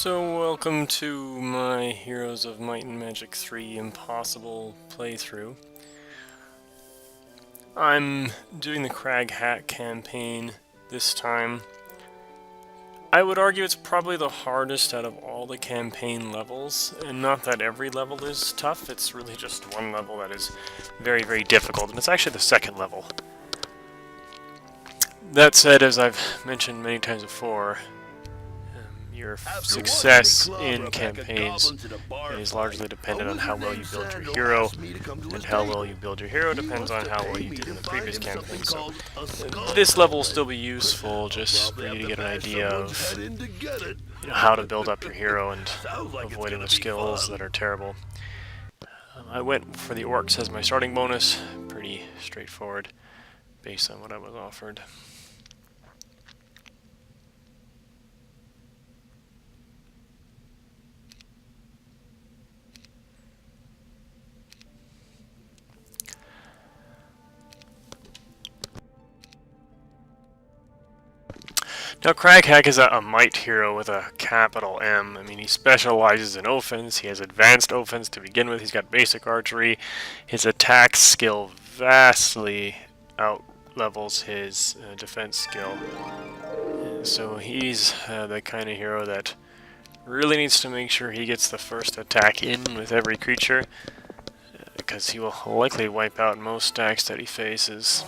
So welcome to my Heroes of Might and Magic 3 Impossible playthrough. I'm doing the Crag Hat campaign this time. I would argue it's probably the hardest out of all the campaign levels, and not that every level is tough, it's really just one level that is very, very difficult, and it's actually the second level. That said, as I've mentioned many times before, your success in campaigns is largely dependent on how well you build your hero, and how well you build your hero depends on how well you did in the previous campaign. So this level will still be useful just for you to get an idea of how to build up your hero and avoiding the skills that are terrible. I went for the orcs as my starting bonus, pretty straightforward based on what I was offered. Now, Craghack is a might hero with a capital M. I mean, he specializes in offense, he has advanced offense to begin with, he's got basic archery, his attack skill vastly out-levels his defense skill. So he's the kind of hero that really needs to make sure he gets the first attack in with every creature, because he will likely wipe out most stacks that he faces.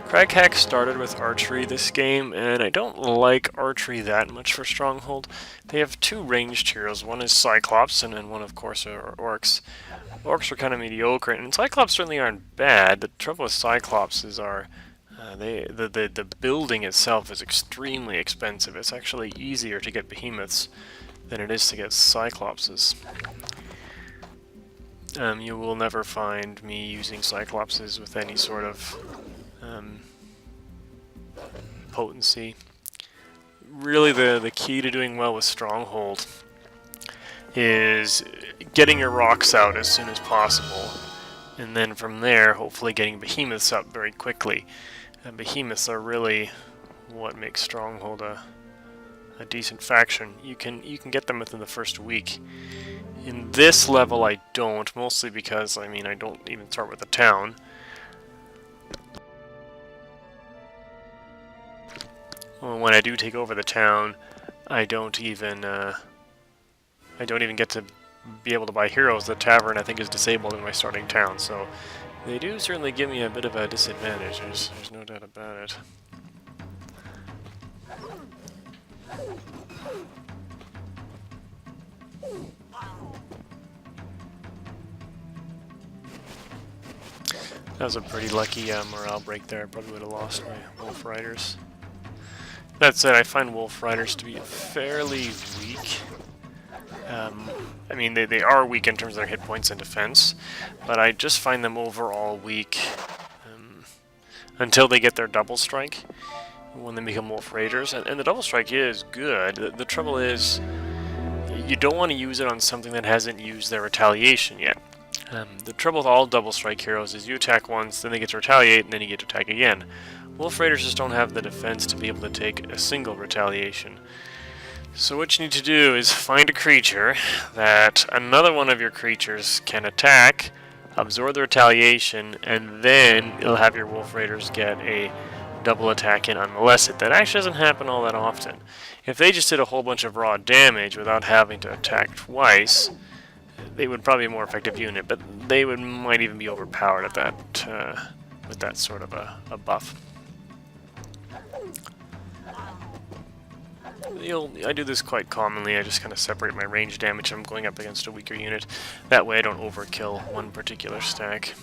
Craghack started with archery this game, and I don't like archery that much for Stronghold. They have two ranged heroes. One is Cyclops, and then one, of course, are Orcs. Orcs are kind of mediocre, and Cyclops certainly aren't bad. The trouble with Cyclops is the building itself is extremely expensive. It's actually easier to get behemoths than it is to get Cyclopses. You will never find me using Cyclopses with any sort of potency. Really, the key to doing well with Stronghold is getting your rocks out as soon as possible, and then from there, hopefully getting behemoths up very quickly. And behemoths are really what makes Stronghold a decent faction. You can get them within the first week. In this level, I don't, mostly because, I mean, I don't even start with a town. When I do take over the town, I don't even get to be able to buy heroes. The tavern, I think, is disabled in my starting town, so they do certainly give me a bit of a disadvantage. There's no doubt about it. That was a pretty lucky morale break there. I probably would have lost my Wolf Riders. That said, I find Wolf Riders to be fairly weak. I mean, they are weak in terms of their hit points and defense, but I just find them overall weak until they get their double strike, when they become Wolf Raiders. And the double strike is good. The trouble is, you don't want to use it on something that hasn't used their retaliation yet. The trouble with all double strike heroes is you attack once, then they get to retaliate, and then you get to attack again. Wolf Raiders just don't have the defense to be able to take a single retaliation. So what you need to do is find a creature that another one of your creatures can attack, absorb the retaliation, and then you'll have your Wolf Raiders get a double attack in unmolested. That actually doesn't happen all that often. If they just did a whole bunch of raw damage without having to attack twice, they would probably be a more effective unit, but they might even be overpowered at that with that sort of a buff. I do this quite commonly. I just kind of separate my range damage. I'm going up against a weaker unit. That way I don't overkill one particular stack.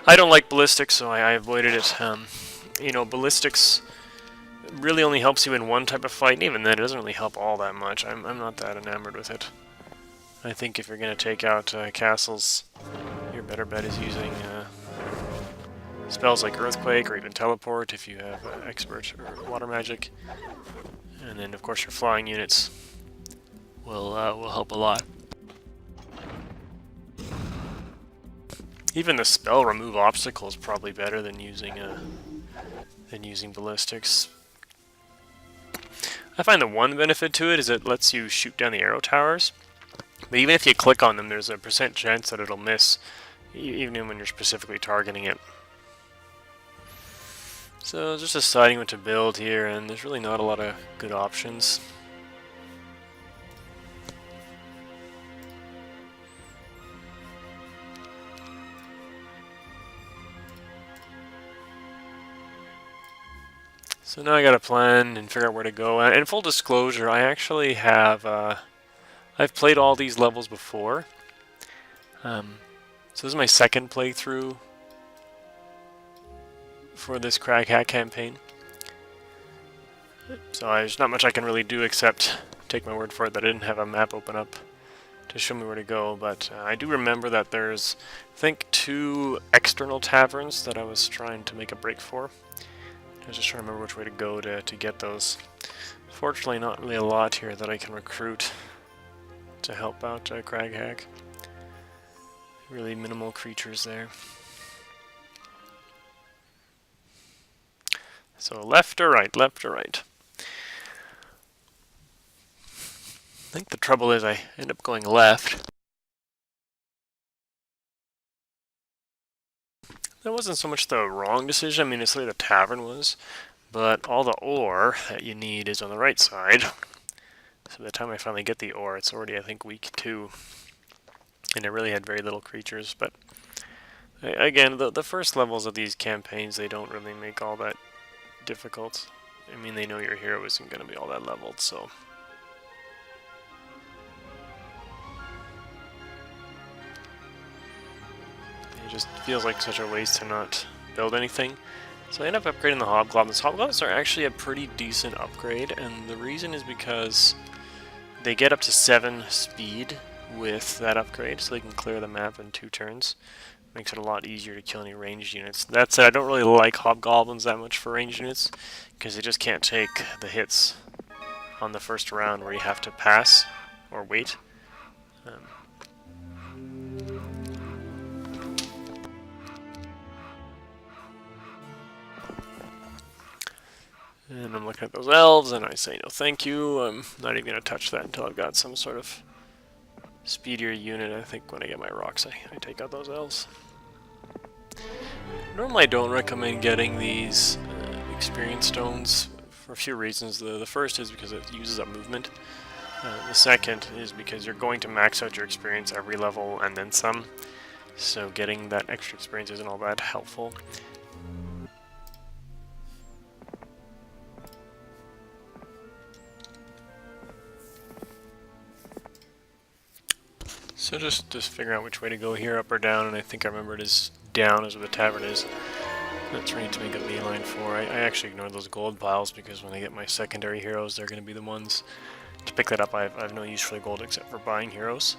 I don't like ballistics, so I avoided it. You know, ballistics really only helps you in one type of fight, and even then it doesn't really help all that much. I'm not that enamored with it. I think if you're going to take out castles, your better bet is using spells like Earthquake or even Teleport if you have expert or water magic. And then, of course, your flying units will help a lot. Even the spell remove obstacle is probably better than using ballistics. I find the one benefit to it is it lets you shoot down the arrow towers, but even if you click on them, there's a % chance that it'll miss, even when you're specifically targeting it. So just deciding what to build here, and there's really not a lot of good options. So now I gotta plan and figure out where to go. And full disclosure, I actually have, I've played all these levels before. So this is my second playthrough for this Crag Hack campaign. So there's not much I can really do except take my word for it that I didn't have a map open up to show me where to go. But I do remember that there's, I think, 2 external taverns that I was trying to make a break for. I was just trying to remember which way to go to get those. Fortunately, not really a lot here that I can recruit to help out Crag Hack. Really minimal creatures there. So left or right, left or right. I think the trouble is I end up going left. That wasn't so much the wrong decision, I mean, it's like the tavern was, but all the ore that you need is on the right side. So by the time I finally get the ore, it's already, I think, week 2. And I really had very little creatures, but again, the first levels of these campaigns, they don't really make all that difficult. I mean, they know your hero isn't going to be all that leveled, so... It just feels like such a waste to not build anything. So I end up upgrading the Hobgoblins. Hobgoblins are actually a pretty decent upgrade, and the reason is because they get up to 7 speed with that upgrade, so they can clear the map in 2 turns. Makes it a lot easier to kill any ranged units. That said, I don't really like Hobgoblins that much for ranged units, because they just can't take the hits on the first round where you have to pass or wait. And I'm looking at those elves, and I say no thank you. I'm not even going to touch that until I've got some sort of speedier unit. I think when I get my rocks, I take out those elves. Normally I don't recommend getting these experience stones for a few reasons. The first is because it uses up movement. The second is because you're going to max out your experience every level and then some. So getting that extra experience isn't all that helpful. So just figuring out which way to go here, up or down, and I think I remember it is down is where the tavern is. That's where I need to make a beeline for. I actually ignored those gold piles because when I get my secondary heroes, they're going to be the ones to pick that up. I have no use for the gold except for buying heroes.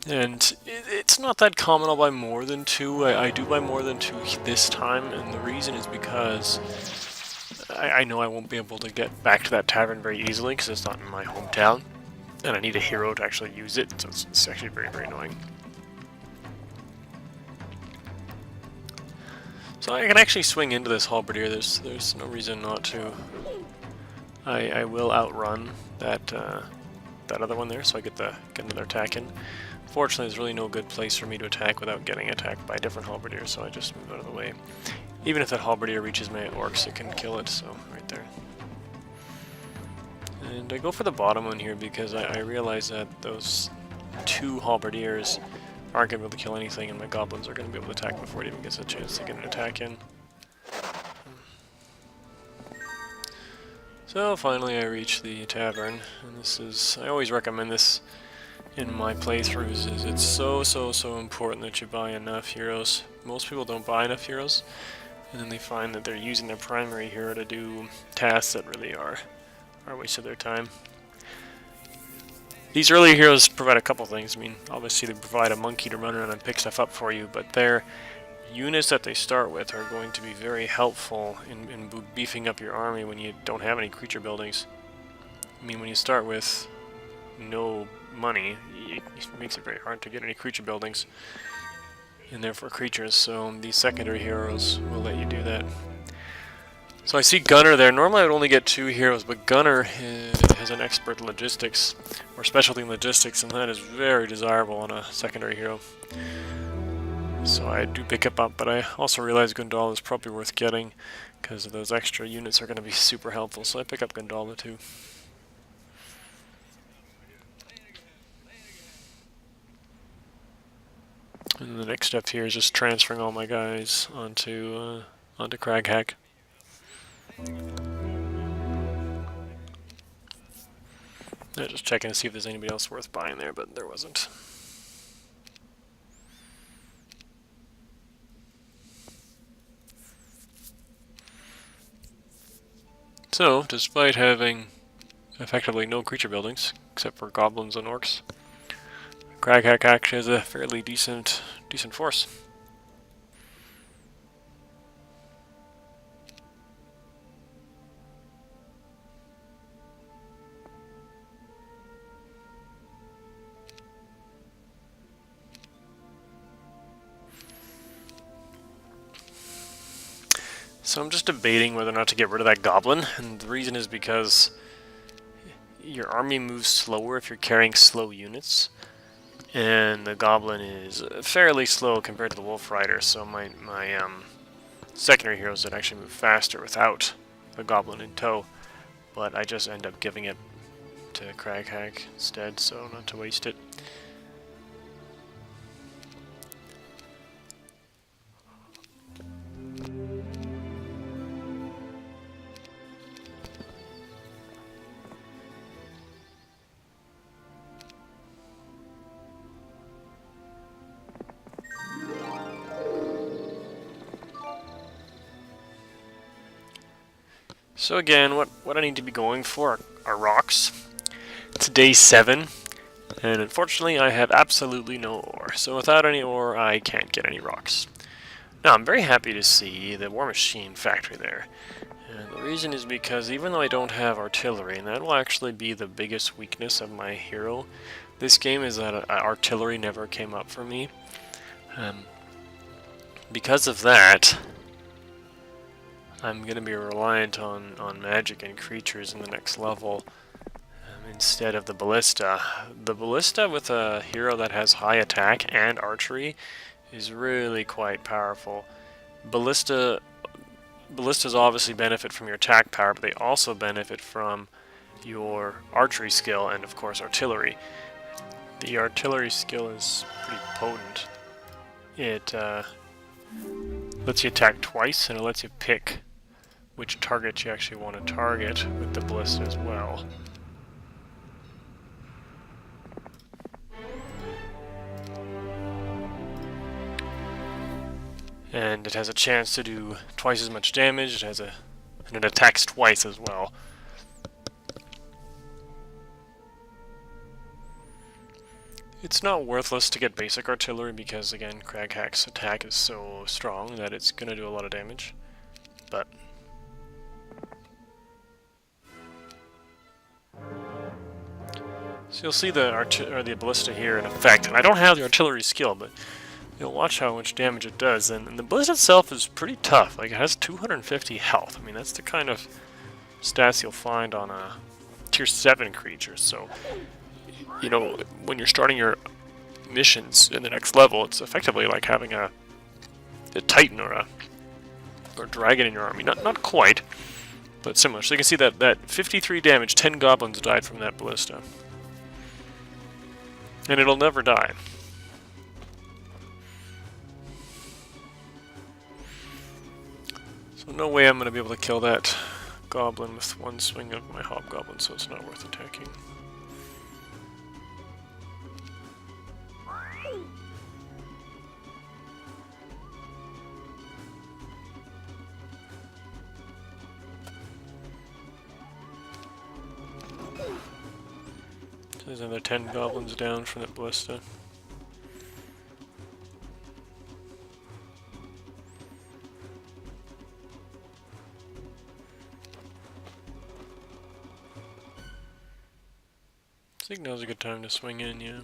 And it's not that common I'll buy more than 2. I do buy more than 2 this time, and the reason is because I know I won't be able to get back to that tavern very easily because it's not in my hometown, and I need a hero to actually use it, so it's actually very, very annoying. So I can actually swing into this halberdier. There's no reason not to. I will outrun that other one there, so I get another attack in. Fortunately, there's really no good place for me to attack without getting attacked by a different halberdier, so I just move out of the way. Even if that halberdier reaches my orcs, it can kill it, so right there. And I go for the bottom one here because I realize that those 2 halberdiers aren't going to be able to kill anything, and my goblins are going to be able to attack before it even gets a chance to get an attack in. So finally I reach the tavern, and this is, I always recommend this in my playthroughs, is it's so important that you buy enough heroes. Most people don't buy enough heroes, and then they find that they're using their primary hero to do tasks that really are a waste of their time. These early heroes provide a couple things. I mean, obviously they provide a monkey to run around and pick stuff up for you, but their units that they start with are going to be very helpful in beefing up your army when you don't have any creature buildings. I mean, when you start with no money, it makes it very hard to get any creature buildings. in there for creatures, so these secondary heroes will let you do that. So I see Gunner there. Normally I would only get 2 heroes, but Gunner has an expert logistics, or specialty in logistics, and that is very desirable on a secondary hero. So I do pick it up, but I also realize Gundala is probably worth getting, because those extra units are going to be super helpful, so I pick up Gundala too. And the next step here is just transferring all my guys onto Craghack. Just checking to see if there's anybody else worth buying there, but there wasn't. So, despite having effectively no creature buildings, except for goblins and orcs, Craghack actually has a fairly decent force. So I'm just debating whether or not to get rid of that goblin, and the reason is because your army moves slower if you're carrying slow units, and the goblin is fairly slow compared to the wolf rider, so my secondary heroes that actually move faster without the goblin in tow, but I just end up giving it to Craghack instead, so not to waste it. So again, what I need to be going for are rocks. It's day 7, and unfortunately I have absolutely no ore. So without any ore, I can't get any rocks. Now, I'm very happy to see the War Machine factory there. And the reason is because even though I don't have artillery, and that will actually be the biggest weakness of my hero this game, is that artillery never came up for me. Because of that, I'm going to be reliant on magic and creatures in the next level instead of the ballista. The ballista with a hero that has high attack and archery is really quite powerful. Ballistas obviously benefit from your attack power, but they also benefit from your archery skill and of course artillery. The artillery skill is pretty potent. It lets you attack twice, and it lets you pick which target you actually want to target with the ballista as well. And it has a chance to do twice as much damage. And it attacks twice as well. It's not worthless to get basic artillery because, again, Craghack's attack is so strong that it's going to do a lot of damage. But so you'll see the ballista here in effect. And I don't have the artillery skill, but you'll watch how much damage it does. And the ballista itself is pretty tough. Like, it has 250 health. I mean, that's the kind of stats you'll find on a tier 7 creature. So, you know, when you're starting your missions in the next level, it's effectively like having a titan or a dragon in your army. Not quite, but similar. So you can see that 53 damage, 10 goblins died from that ballista. And it'll never die. So no way I'm going to be able to kill that goblin with one swing of my hobgoblin, so it's not worth attacking. There's another 10 goblins down from that ballista. I think now's a good time to swing in, yeah.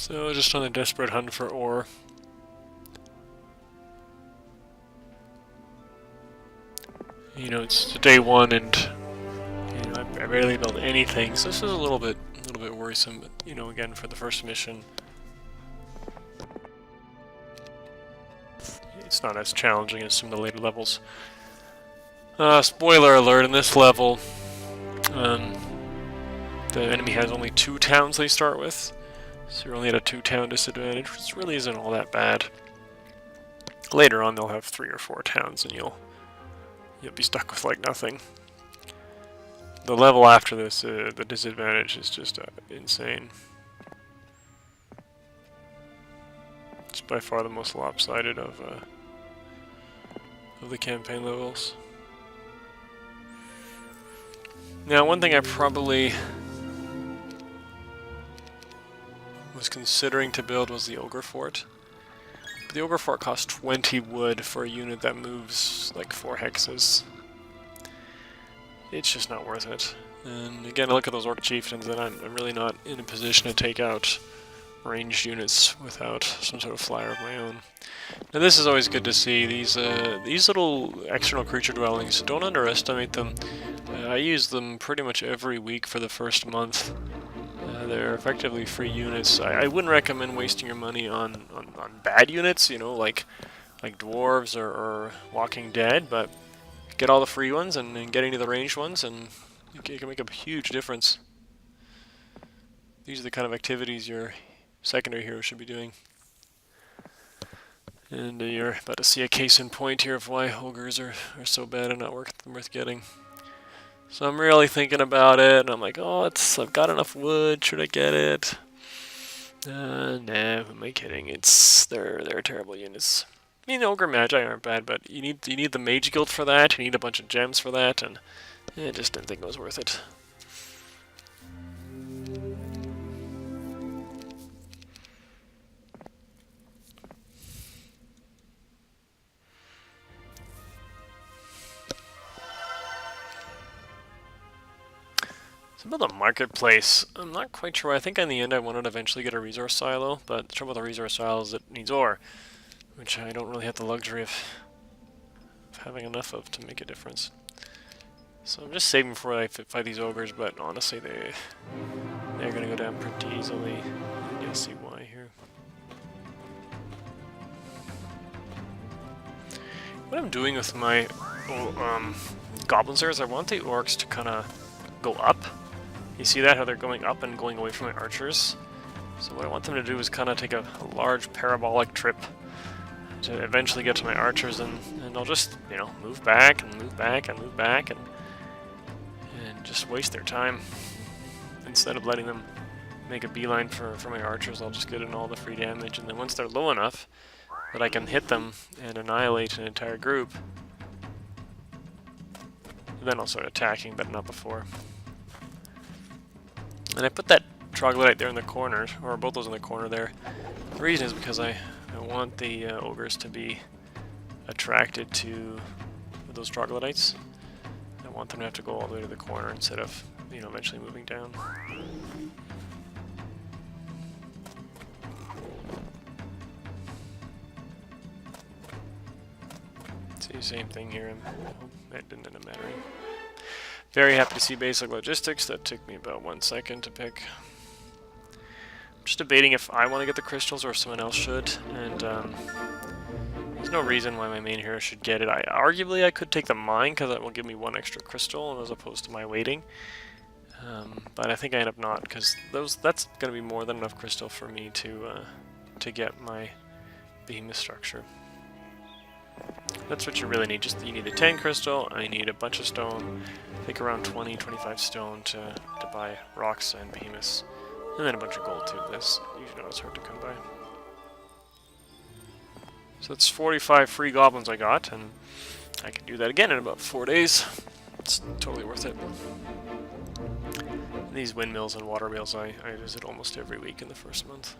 So just on a desperate hunt for ore. You know, it's day one, and you know, I barely built anything, so this is a little bit worrisome. But you know, again, for the first mission, it's not as challenging as some of the later levels. Spoiler alert: in this level, the enemy has only 2 towns they start with, so you're only at a 2-town disadvantage, which really isn't all that bad. Later on, they'll have 3 or 4 towns, and you'll be stuck with like nothing. The level after this, the disadvantage is just insane. It's by far the most lopsided of the campaign levels. Now, one thing I probably was considering to build was the Ogre Fort. But the Ogre Fort costs 20 wood for a unit that moves like 4 hexes. It's just not worth it. And again, I look at those Orc Chieftains, and I'm really not in a position to take out ranged units without some sort of flyer of my own. Now this is always good to see. These little external creature dwellings, don't underestimate them. I use them pretty much every week for the first month. They're effectively free units. I wouldn't recommend wasting your money on bad units, you know, like dwarves or Walking Dead, but get all the free ones and get into the ranged ones, and it can make a huge difference. These are the kind of activities your secondary hero should be doing. And you're about to see a case in point here of why ogres are so bad and not worth getting. So I'm really thinking about it, and I'm like, oh, I've got enough wood, should I get it? Nah, who am I kidding? They're terrible units. I mean, Ogre Magi aren't bad, but you need the Mage Guild for that, you need a bunch of gems for that, and I just didn't think it was worth it. About the marketplace, I'm not quite sure. I think in the end I wanted to eventually get a resource silo, but the trouble with a resource silo is it needs ore, which I don't really have the luxury of having enough of to make a difference. So I'm just saving before I fight these ogres, but honestly they're going to go down pretty easily. You'll see why here. What I'm doing with my goblins there is I want the orcs to kind of go up. You see that, how they're going up and going away from my archers? So what I want them to do is kind of take a large parabolic trip to eventually get to my archers, and I'll just, you know, move back and move back and move back and just waste their time. Instead of letting them make a beeline for my archers, I'll just get in all the free damage, and then once they're low enough that I can hit them and annihilate an entire group, then I'll start attacking, but not before. And I put that troglodyte there in the corner, or both those in the corner there. The reason is because I want the ogres to be attracted to those troglodytes. I want them to have to go all the way to the corner instead of, you know, eventually moving down. See, same thing here. That didn't end up mattering. Very happy to see basic logistics. That took me about 1 second to pick. I'm just debating if I want to get the crystals or if someone else should, and there's no reason why my main hero should get it. Arguably I could take the mine because that will give me 1 extra crystal as opposed to my waiting. But I think I end up not, because that's going to be more than enough crystal for me to get my behemoth structure. That's what you really need. You need the 10 crystal. I need a bunch of stone. I think around 20-25 stone to buy rocks and behemoths, and then a bunch of gold too. That's usually not as hard to come by. So that's 45 free goblins I got, and I can do that again in about 4 days. It's totally worth it. And these windmills and water wheels I visit almost every week in the first month.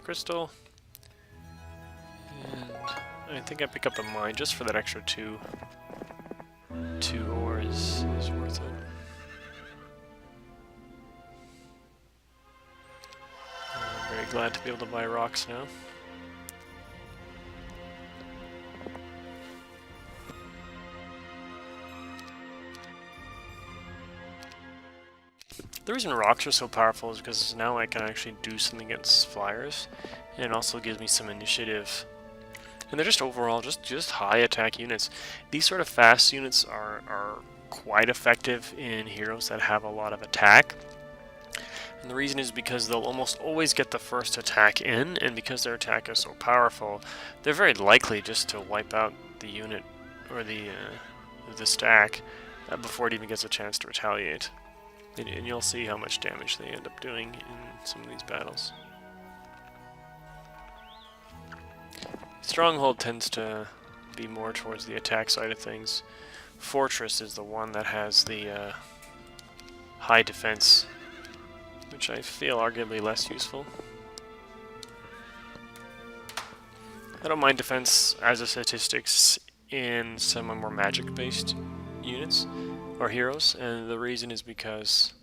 crystal. And I think I pick up the mine just for that extra two ore is worth it. I'm very glad to be able to buy rocks now. The reason rocks are so powerful is because now I can actually do something against flyers, and it also gives me some initiative. And they're just overall just high attack units. These sort of fast units are quite effective in heroes that have a lot of attack. And the reason is because they'll almost always get the first attack in, and because their attack is so powerful, they're very likely just to wipe out the unit or the stack before it even gets a chance to retaliate. And you'll see how much damage they end up doing in some of these battles. Stronghold tends to be more towards the attack side of things. Fortress is the one that has the high defense, which I feel arguably less useful. I don't mind defense as a statistics in some more magic-based units or heroes, and the reason is because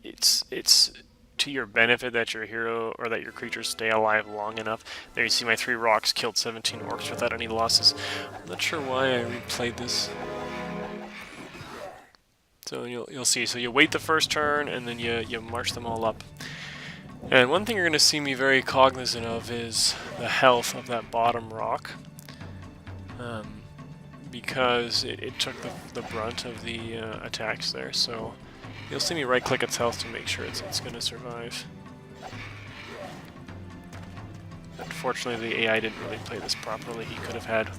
it's to your benefit that your hero or that your creatures stay alive long enough. There you see my 3 rocks killed 17 orcs without any losses. I'm not sure why I replayed this. So you'll see. So you wait the first turn and then you march them all up. And one thing you're going to see me very cognizant of is the health of that bottom rock. Because it took the brunt of the attacks there, so you'll see me right-click its health to make sure it's going to survive. Unfortunately, the AI didn't really play this properly. He could have had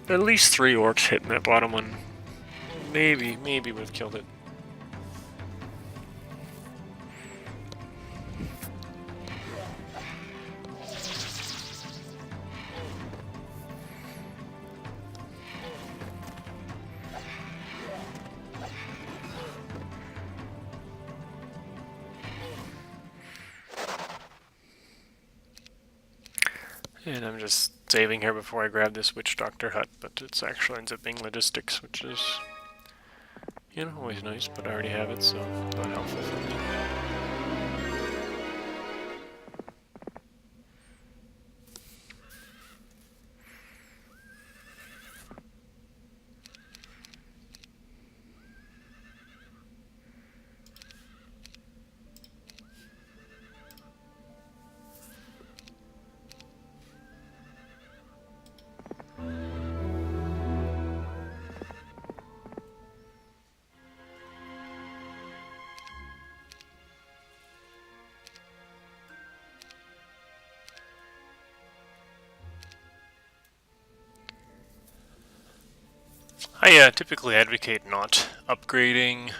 at least 3 orcs hitting that bottom one. Maybe would have killed it. And I'm just saving here before I grab this Witch Doctor hut, but it actually ends up being logistics, which is, you know, always nice, but I already have it, so not helpful for me. I typically advocate not upgrading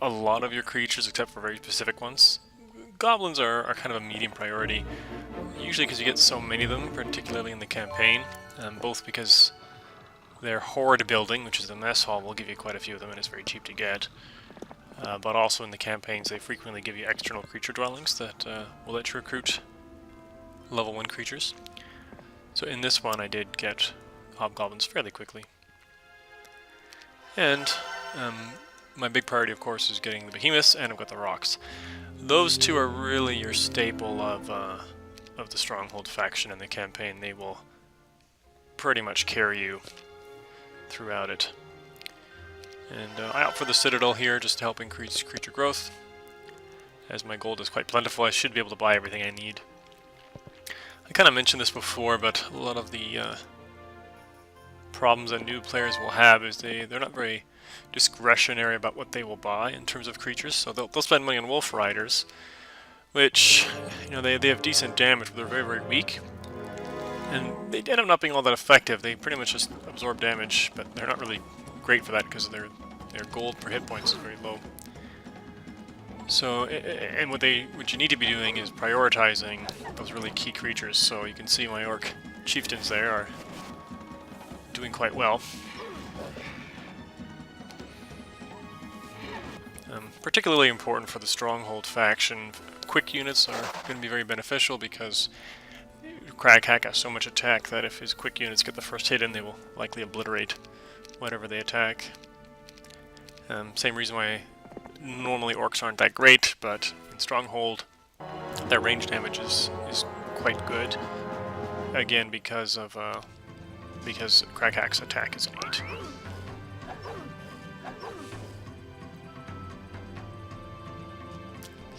a lot of your creatures except for very specific ones. Goblins are kind of a medium priority, usually because you get so many of them, particularly in the campaign, both because their horde building, which is the mess hall, will give you quite a few of them and it's very cheap to get, but also in the campaigns they frequently give you external creature dwellings that will let you recruit level 1 creatures. So in this one I did get hobgoblins fairly quickly. And my big priority, of course, is getting the behemoths, and I've got the rocks. Those two are really your staple of the Stronghold faction in the campaign. They will pretty much carry you throughout it. And I opt for the Citadel here just to help increase creature growth. As my gold is quite plentiful, I should be able to buy everything I need. I kind of mentioned this before, but a lot of the problems that new players will have is they're not very discretionary about what they will buy in terms of creatures, so they'll spend money on wolf riders, which, you know, they have decent damage, but they're very, very weak, and they end up not being all that effective. They pretty much just absorb damage, but they're not really great for that because their gold per hit points is very low. So, and what you need to be doing is prioritizing those really key creatures. So you can see my orc chieftains there are doing quite well. Particularly important for the Stronghold faction. Quick units are going to be very beneficial because Craghack has so much attack that if his quick units get the first hit in, they will likely obliterate whatever they attack. Same reason why normally orcs aren't that great, but in Stronghold their range damage is quite good. Again, because Craghack's attack is 8.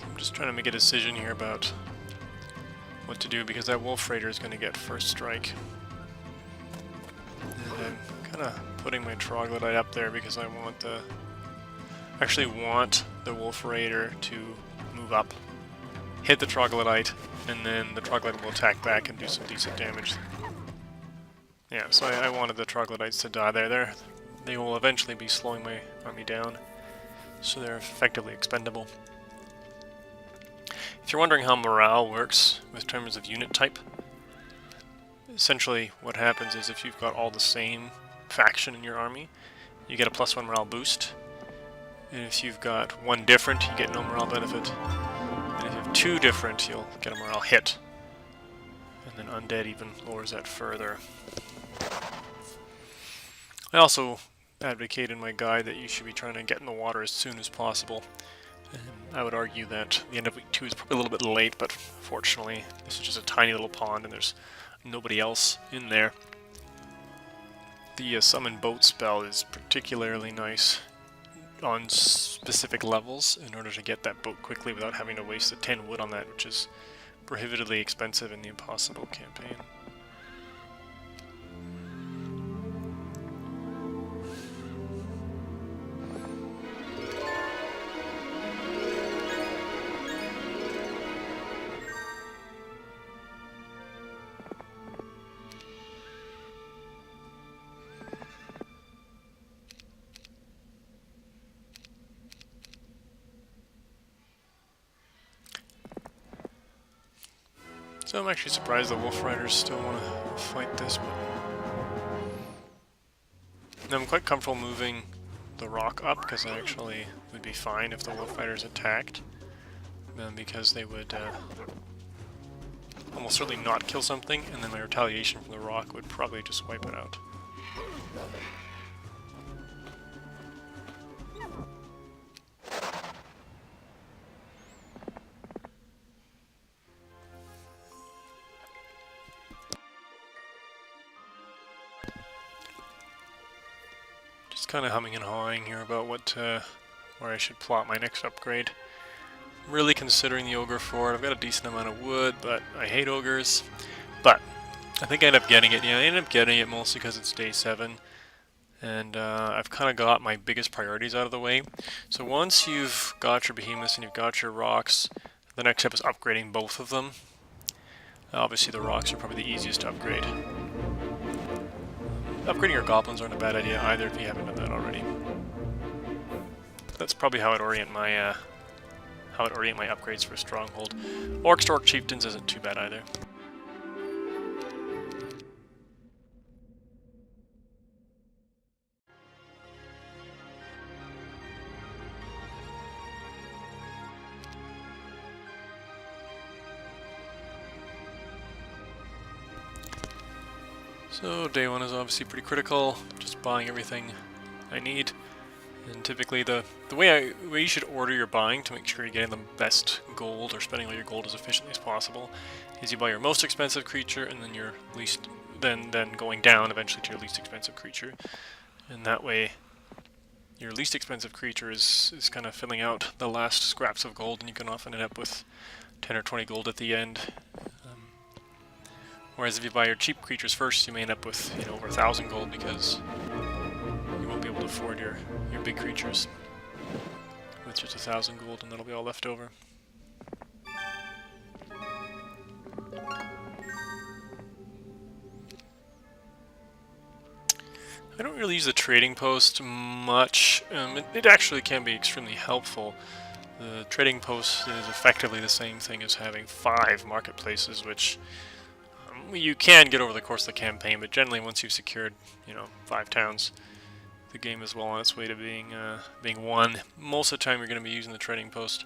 I'm just trying to make a decision here about what to do because that Wolf Raider is going to get first strike. And I'm kind of putting my Troglodyte up there because I want the Wolf Raider to move up, hit the Troglodyte, and then the Troglodyte will attack back and do some decent damage. Yeah, so I wanted the Troglodytes to die there. They will eventually be slowing my army down, so they're effectively expendable. If you're wondering how morale works with terms of unit type, essentially what happens is if you've got all the same faction in your army, you get a +1 morale boost. And if you've got one different, you get no morale benefit. And if you have two different, you'll get a morale hit. And then Undead even lowers that further. I also advocate in my guide that you should be trying to get in the water as soon as possible. And I would argue that the end of week 2 is probably a little bit late, but fortunately this is just a tiny little pond and there's nobody else in there. The summon boat spell is particularly nice on specific levels in order to get that boat quickly without having to waste the 10 wood on that, which is prohibitively expensive in the Impossible campaign. So I'm actually surprised the Wolf Riders still want to fight this, but I'm quite comfortable moving the rock up because I actually would be fine if the Wolf Riders attacked, because they would almost certainly not kill something, and then my retaliation from the rock would probably just wipe it out. Kind of humming and hawing here about where I should plot my next upgrade. I'm really considering the ogre fort. I've got a decent amount of wood, but I hate ogres. But I think I end up getting it. Yeah, I ended up getting it mostly because it's day 7, and I've kind of got my biggest priorities out of the way. So once you've got your behemoths and you've got your rocks, the next step is upgrading both of them. Obviously, the rocks are probably the easiest to upgrade. Upgrading your goblins aren't a bad idea either if you haven't done that already. That's probably how I'd orient my upgrades for Stronghold. Orcs to Orc Chieftains isn't too bad either. So day 1 is obviously pretty critical, just buying everything I need. And typically the way you should order your buying to make sure you're getting the best gold or spending all your gold as efficiently as possible is you buy your most expensive creature and then your least, then going down eventually to your least expensive creature. And that way your least expensive creature is kind of filling out the last scraps of gold, and you can often end up with 10 or 20 gold at the end. Whereas if you buy your cheap creatures first, you may end up with, you know, over 1,000 gold because you won't be able to afford your big creatures with just 1,000 gold, and that'll be all left over. I don't really use the trading post much. It actually can be extremely helpful. The trading post is effectively the same thing as having 5 marketplaces, which you can get over the course of the campaign, but generally once you've secured, you know, 5 towns, the game is well on its way to being won. Most of the time you're going to be using the trading post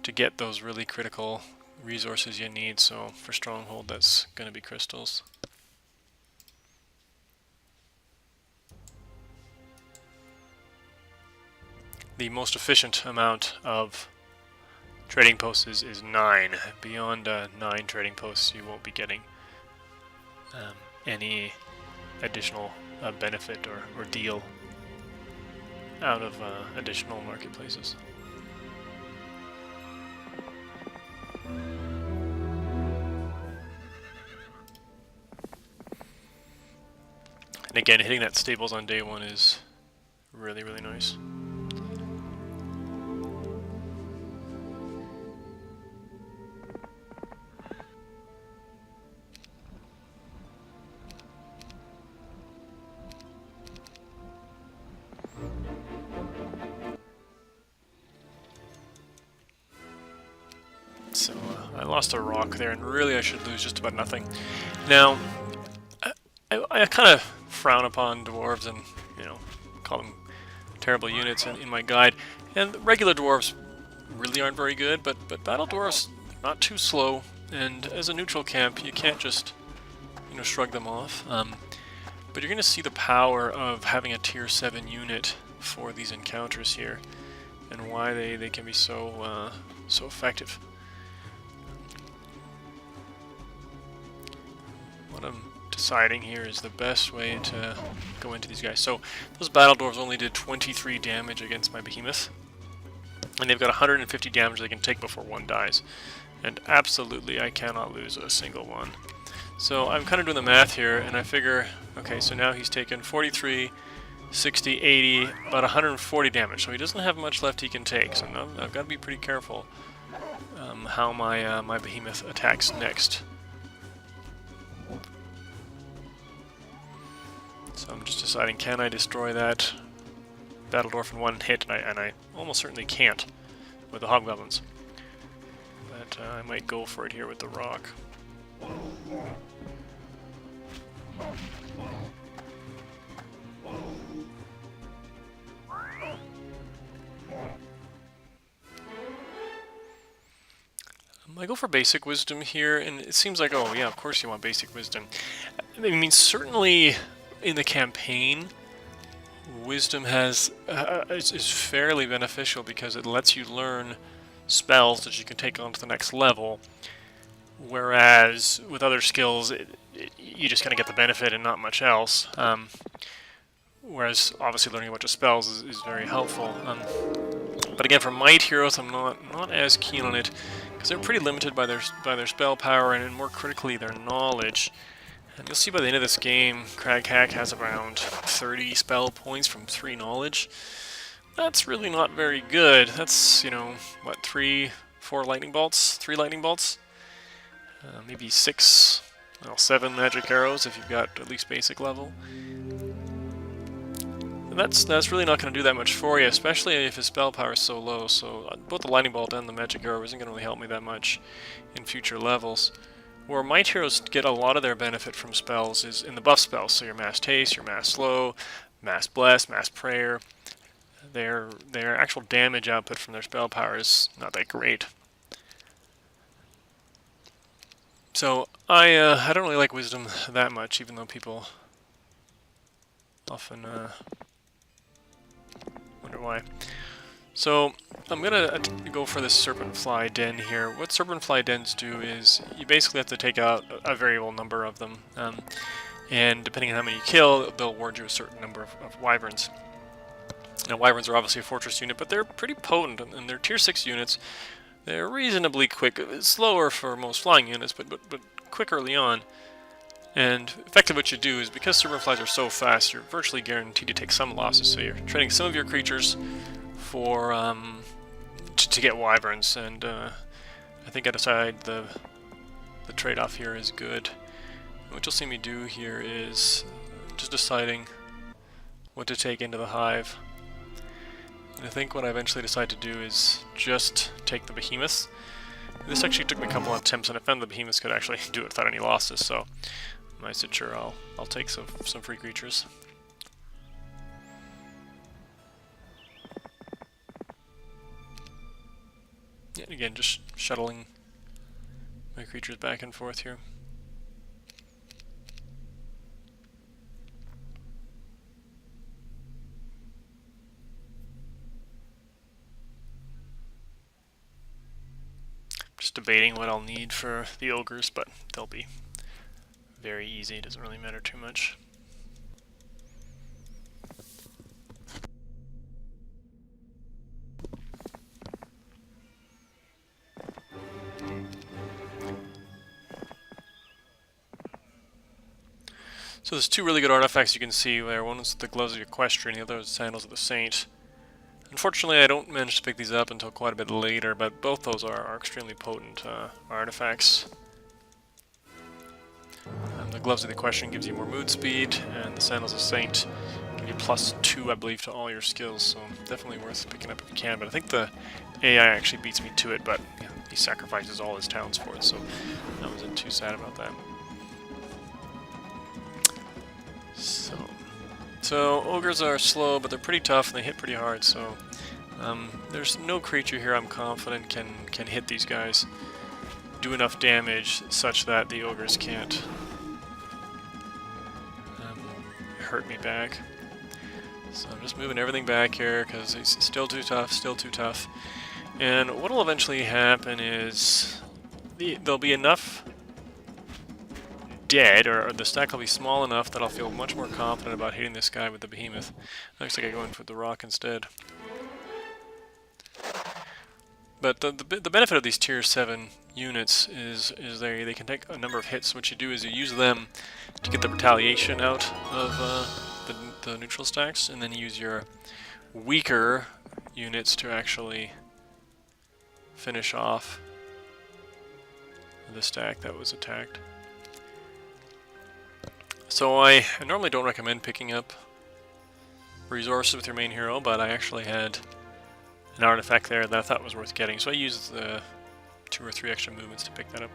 to get those really critical resources you need, so for Stronghold that's going to be crystals. The most efficient amount of trading posts is 9. Beyond 9 trading posts you won't be getting any additional benefit or deal out of additional marketplaces. And again, hitting that stables on day 1 is really, really nice. So I lost a rock there, and really I should lose just about nothing. Now, I kind of frown upon dwarves and, you know, call them terrible units in my guide. And regular dwarves really aren't very good, but battle dwarves are not too slow. And as a neutral camp, you can't just, you know, shrug them off. But you're going to see the power of having a tier 7 unit for these encounters here, and why they can be so so effective. What I'm deciding here is the best way to go into these guys. So those battle dwarves only did 23 damage against my behemoth, and they've got 150 damage they can take before one dies, and absolutely I cannot lose a single one. So I'm kind of doing the math here, and I figure, okay, so now he's taken 43, 60, 80, about 140 damage, so he doesn't have much left he can take, so I've got to be pretty careful how my behemoth attacks next. So I'm just deciding, can I destroy that battle dwarf in one hit, and I almost certainly can't with the hobgoblins. But I might go for it here with the rock. I go for basic wisdom here, and it seems like, oh yeah, of course you want basic wisdom. I mean, certainly in the campaign, wisdom is fairly beneficial because it lets you learn spells that you can take on to the next level, whereas with other skills, you just kind of get the benefit and not much else. Whereas obviously learning a bunch of spells is very helpful. But again, for might heroes, I'm not as keen on it because they're pretty limited by their spell power and more critically their knowledge. And you'll see by the end of this game, Craghack has around 30 spell points from 3 knowledge. That's really not very good. That's, you know, what, 3 lightning bolts? Maybe 6, well, 7 magic arrows if you've got at least basic level. And that's really not going to do that much for you, especially if his spell power is so low. So both the lightning bolt and the magic arrow isn't going to really help me that much in future levels. Where might heroes get a lot of their benefit from spells is in the buff spells, so your Mass Haste, your Mass Slow, Mass Bless, Mass Prayer. Their actual damage output from their spell power is not that great. So I don't really like Wisdom that much, even though people often wonder why. So I'm gonna go for this Serpent Fly Den here. What Serpent Fly Dens do is you basically have to take out a variable number of them, and depending on how many you kill, they'll award you a certain number of wyverns. Now wyverns are obviously a fortress unit, but they're pretty potent, and they're tier 6 units. They're reasonably quick, slower for most flying units, but quick early on. And effectively what you do is, because Serpent Flies are so fast, you're virtually guaranteed to take some losses, so you're trading some of your creatures for to get wyverns, and I think I decide the trade-off here is good. What you'll see me do here is just deciding what to take into the hive. And I think what I eventually decide to do is just take the behemoths. This actually took me a couple of attempts, and I found the behemoths could actually do it without any losses, so I said sure, I'll take some free creatures. And again, just shuttling my creatures back and forth here. Just debating what I'll need for the ogres, but they'll be very easy. It doesn't really matter too much. So there's two really good artifacts you can see there. One is the Gloves of the Equestrian, the other is the Sandals of the Saint. Unfortunately, I don't manage to pick these up until quite a bit later, but both those are extremely potent artifacts. The Gloves of the Equestrian gives you more mood speed, and the Sandals of the Saint give you +2, I believe, to all your skills, so definitely worth picking up if you can. But I think the AI actually beats me to it, but yeah, he sacrifices all his towns for it, so I wasn't too sad about that. So ogres are slow, but they're pretty tough and they hit pretty hard. So there's no creature here I'm confident can hit these guys, do enough damage such that the ogres can't hurt me back. So I'm just moving everything back here because he's still too tough, still too tough. And what will eventually happen is there'll be enough dead, or the stack will be small enough that I'll feel much more confident about hitting this guy with the behemoth. Looks like I go in for the rock instead. But the benefit of these tier 7 units is they can take a number of hits. What you do is you use them to get the retaliation out of the neutral stacks, and then you use your weaker units to actually finish off the stack that was attacked. So I normally don't recommend picking up resources with your main hero, but I actually had an artifact there that I thought was worth getting, so I used the 2 or 3 extra movements to pick that up.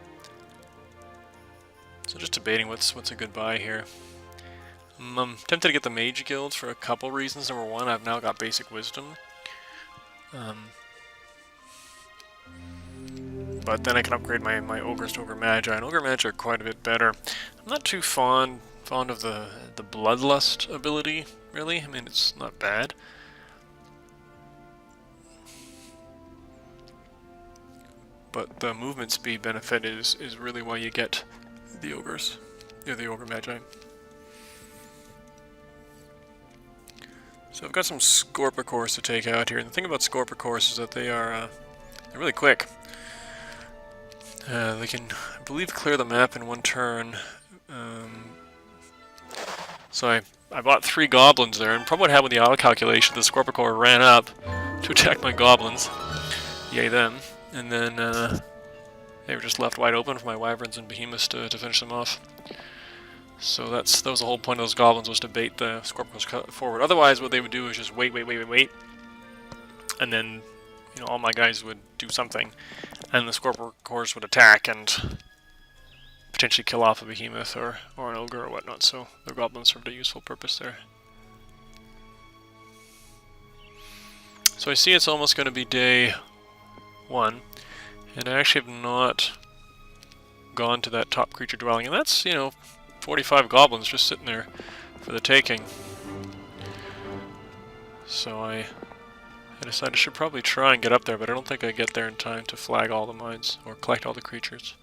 So just debating what's a good buy here. I'm tempted to get the Mage Guild for a couple reasons. Number one, I've now got basic wisdom. But then I can upgrade my Ogres to Ogre Magi, and Ogre Magi are quite a bit better. I'm not too fond of the Bloodlust ability, really. I mean, it's not bad. But the movement speed benefit is really why you get the Ogres, or the Ogre Magi. So I've got some Scorpicores to take out here, and the thing about Scorpicores is that they're really quick. They can, I believe, clear the map in 1 turn. So I bought 3 goblins there, and probably what happened with the auto calculation, the Scorpicore ran up to attack my goblins. Yay them. And then they were just left wide open for my wyverns and behemoths to finish them off. So that was the whole point of those goblins, was to bait the Scorpicores forward. Otherwise, what they would do is just wait, and then all my guys would do something, and the Scorpicores would attack and potentially kill off a behemoth or an ogre or whatnot. So the goblins served a useful purpose there. So I see it's almost going to be day 1, and I actually have not gone to that top creature dwelling, and that's 45 goblins just sitting there for the taking. So I decided I should probably try and get up there, but I don't think I get there in time to flag all the mines or collect all the creatures.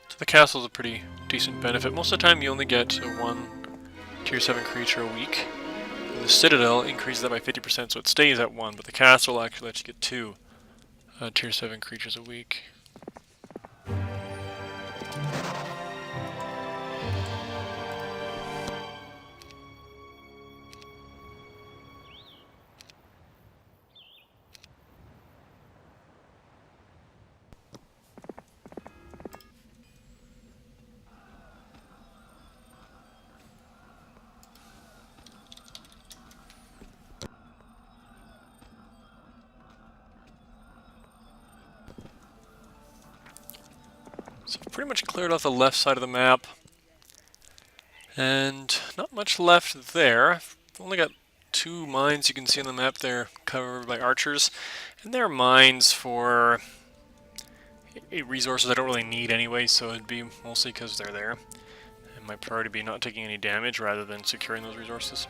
So the castle's a pretty decent benefit. Most of the time you only get 1 tier 7 creature a week. And the Citadel increases that by 50%, so it stays at 1, but the castle actually lets you get 2 tier 7 creatures a week. So I've pretty much cleared off the left side of the map. And not much left there. I've only got 2 mines you can see on the map there covered by archers. And they're mines for resources I don't really need anyway, so it'd be mostly because they're there. And my priority would be not taking any damage rather than securing those resources.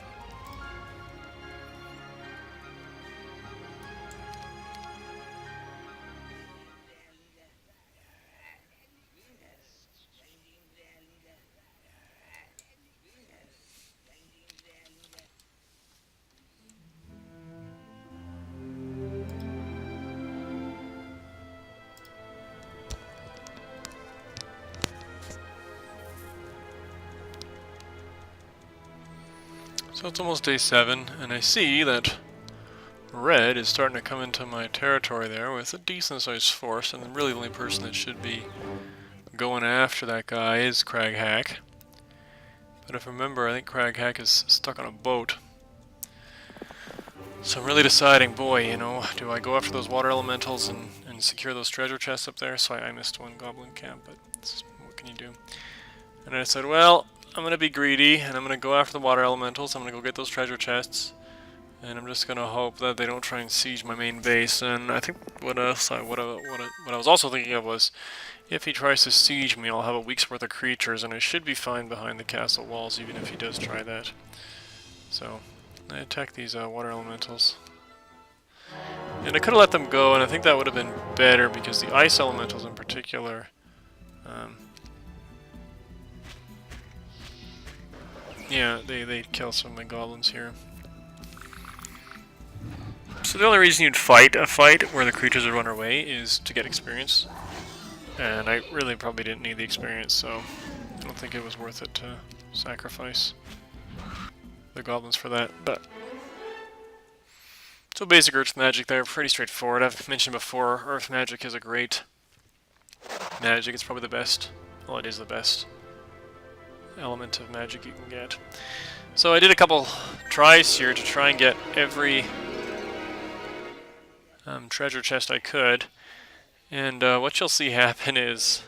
So it's almost day 7, and I see that red is starting to come into my territory there with a decent sized force, and really the only person that should be going after that guy is Craghack. But if I remember, I think Craghack is stuck on a boat. So I'm really deciding, boy, you know, do I go after those water elementals and secure those treasure chests up there? So I missed one goblin camp, but what can you do? And I said, well, I'm going to be greedy, and I'm going to go after the water elementals. I'm going to go get those treasure chests, and I'm just going to hope that they don't try and siege my main base. And I think what I was also thinking of was, if he tries to siege me, I'll have a week's worth of creatures, and I should be fine behind the castle walls, even if he does try that. So I attack these water elementals. And I could have let them go, and I think that would have been better, because the ice elementals in particular... yeah, they kill some of my goblins here. So the only reason you'd fight a fight where the creatures would run away is to get experience. And I really probably didn't need the experience, so I don't think it was worth it to sacrifice the goblins for that. But so basic earth magic there, pretty straightforward. I've mentioned before, earth magic is a great magic. It's probably the best. Well, it is the best element of magic you can get. So I did a couple tries here to try and get every treasure chest I could, and what you'll see happen is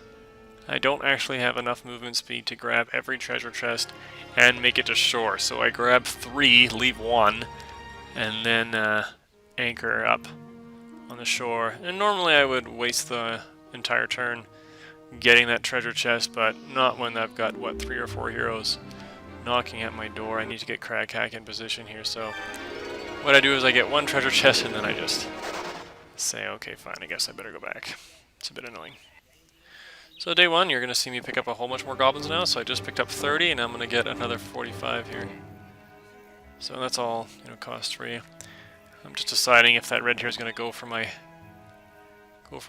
I don't actually have enough movement speed to grab every treasure chest and make it to shore. So I grab 3, leave 1, and then anchor up on the shore. And normally I would waste the entire turn getting that treasure chest, but not when I've got, what, 3 or 4 heroes knocking at my door. I need to get Craghack in position here, so what I do is I get 1 treasure chest and then I just say, okay, fine, I guess I better go back. It's a bit annoying. So day 1, you're going to see me pick up a whole bunch more goblins now, so I just picked up 30 and I'm going to get another 45 here. So that's all, you know, cost free. I'm just deciding if that red here is going to go for my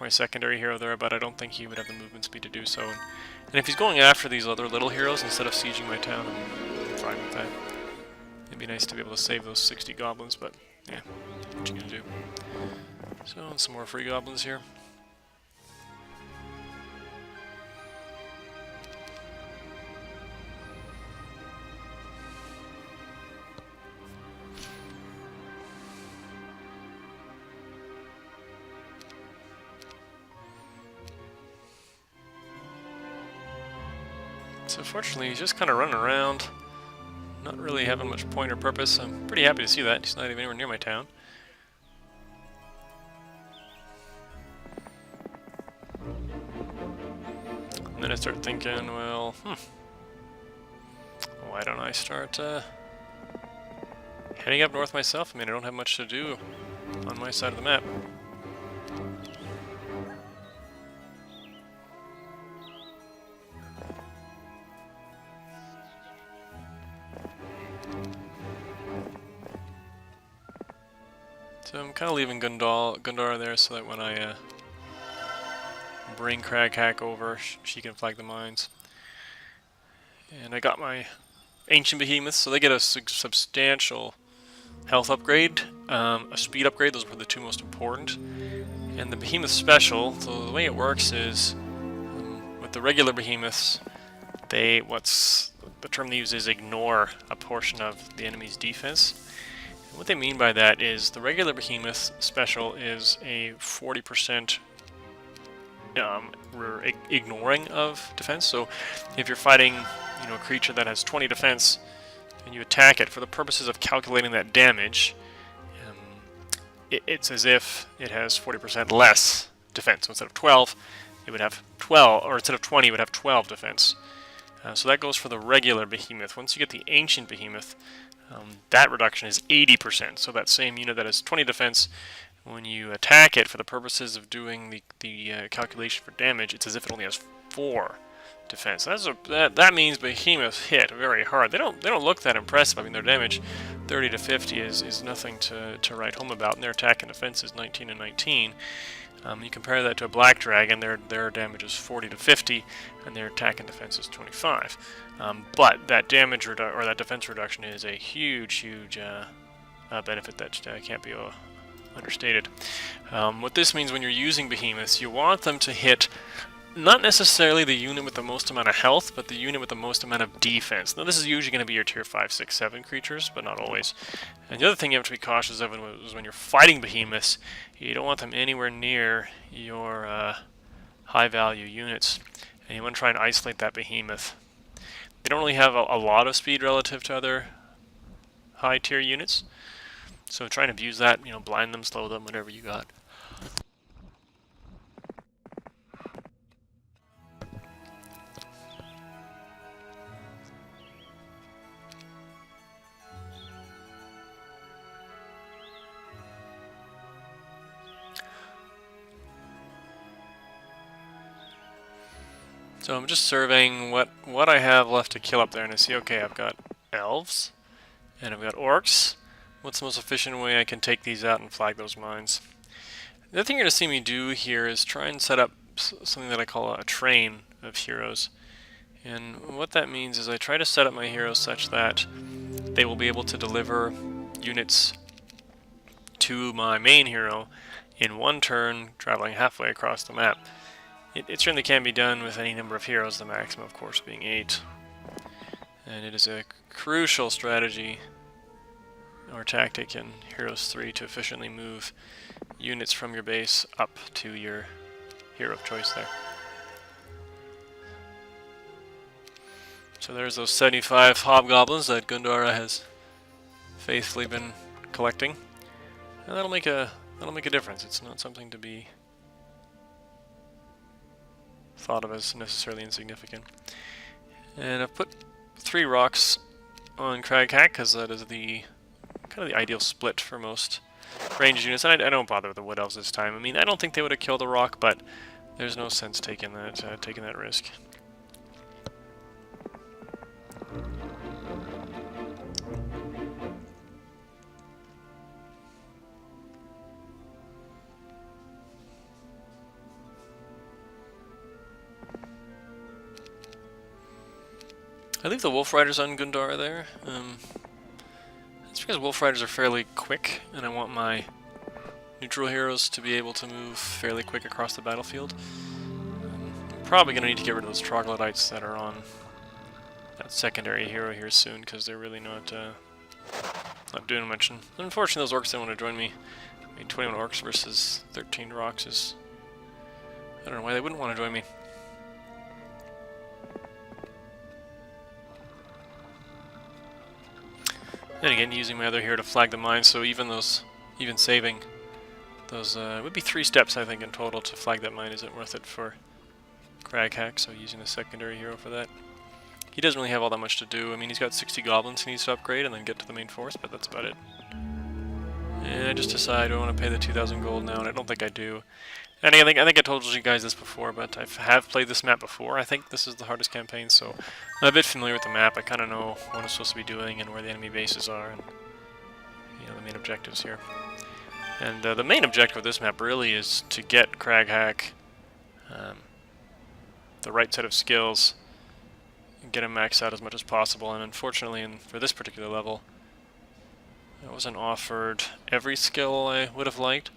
secondary hero there, but I don't think he would have the movement speed to do so. And if he's going after these other little heroes instead of sieging my town, I'm fine with that. It'd be nice to be able to save those 60 goblins, but yeah, what you gonna do? So, some more free goblins here. So fortunately, he's just kind of running around, not really having much point or purpose. I'm pretty happy to see that. He's not even anywhere near my town. And then I start thinking, well, why don't I start heading up north myself? I mean, I don't have much to do on my side of the map. So I'm kind of leaving Gundar there so that when I bring Craghack over, she can flag the mines. And I got my Ancient Behemoths, so they get a substantial health upgrade, a speed upgrade. Those were the 2 most important. And the Behemoth Special, so the way it works is, with the regular Behemoths, the term they use is ignore a portion of the enemy's defense. And what they mean by that is the regular Behemoth Special is a 40% ignoring of defense. So if you're fighting a creature that has 20 defense, and you attack it, for the purposes of calculating that damage, it's as if it has 40% less defense. So instead of 12, it would have 12, or instead of 20, it would have 12 defense. So that goes for the regular behemoth. Once you get the ancient behemoth, that reduction is 80%. So that same unit that has 20 defense, when you attack it for the purposes of doing the calculation for damage, it's as if it only has 4 defense. That means behemoths hit very hard. They don't look that impressive. I mean, their damage 30 to 50 is nothing to write home about, and their attack and defense is 19 and 19. You compare that to a black dragon, their damage is 40 to 50, and their attack and defense is 25. But that damage or that defense reduction is a huge benefit that can't be understated. What this means when you're using behemoths, you want them to hit not necessarily the unit with the most amount of health, but the unit with the most amount of defense. Now, this is usually going to be your tier 5, 6, 7 creatures, but not always. And the other thing you have to be cautious of is when you're fighting behemoths, you don't want them anywhere near your high-value units. And you want to try and isolate that behemoth. They don't really have a lot of speed relative to other high-tier units, so try and abuse that, blind them, slow them, whatever you got. So I'm just surveying what I have left to kill up there, and I see, okay, I've got elves, and I've got orcs. What's the most efficient way I can take these out and flag those mines? The other thing you're going to see me do here is try and set up something that I call a train of heroes. And what that means is I try to set up my heroes such that they will be able to deliver units to my main hero in one turn, traveling halfway across the map. It certainly can be done with any number of heroes, the maximum, of course, being 8. And it is a crucial strategy or tactic in Heroes 3 to efficiently move units from your base up to your hero of choice there. So there's those 75 hobgoblins that Gundara has faithfully been collecting. And that'll make a difference. It's not something to be thought of as necessarily insignificant. And I've put 3 rocks on Craghack because that is the kind of the ideal split for most ranged units. And I don't bother with the Wood Elves this time. I mean, I don't think they would have killed a rock, but there's no sense taking that risk. I leave the Wolf Riders on Gundara there. That's because Wolf Riders are fairly quick, and I want my neutral heroes to be able to move fairly quick across the battlefield. I'm probably going to need to get rid of those troglodytes that are on that secondary hero here soon, because they're really not doing much. And unfortunately, those orcs don't want to join me. I mean, 21 orcs versus 13 rocks is... I don't know why they wouldn't want to join me. And again, using my other hero to flag the mines, so even saving those, it would be 3 steps, I think, in total to flag that mine isn't worth it for Craghack, so using the secondary hero for that. He doesn't really have all that much to do. I mean, he's got 60 goblins he needs to upgrade and then get to the main force, but that's about it. And I just decide I want to pay the 2,000 gold now, and I don't think I do. And I think I told you guys this before, but I have played this map before. I think this is the hardest campaign, so I'm a bit familiar with the map. I kind of know what I'm supposed to be doing and where the enemy bases are, and the main objectives here. And the main objective of this map really is to get Craghack the right set of skills and get him maxed out as much as possible. And unfortunately, for this particular level, I wasn't offered every skill I would have liked.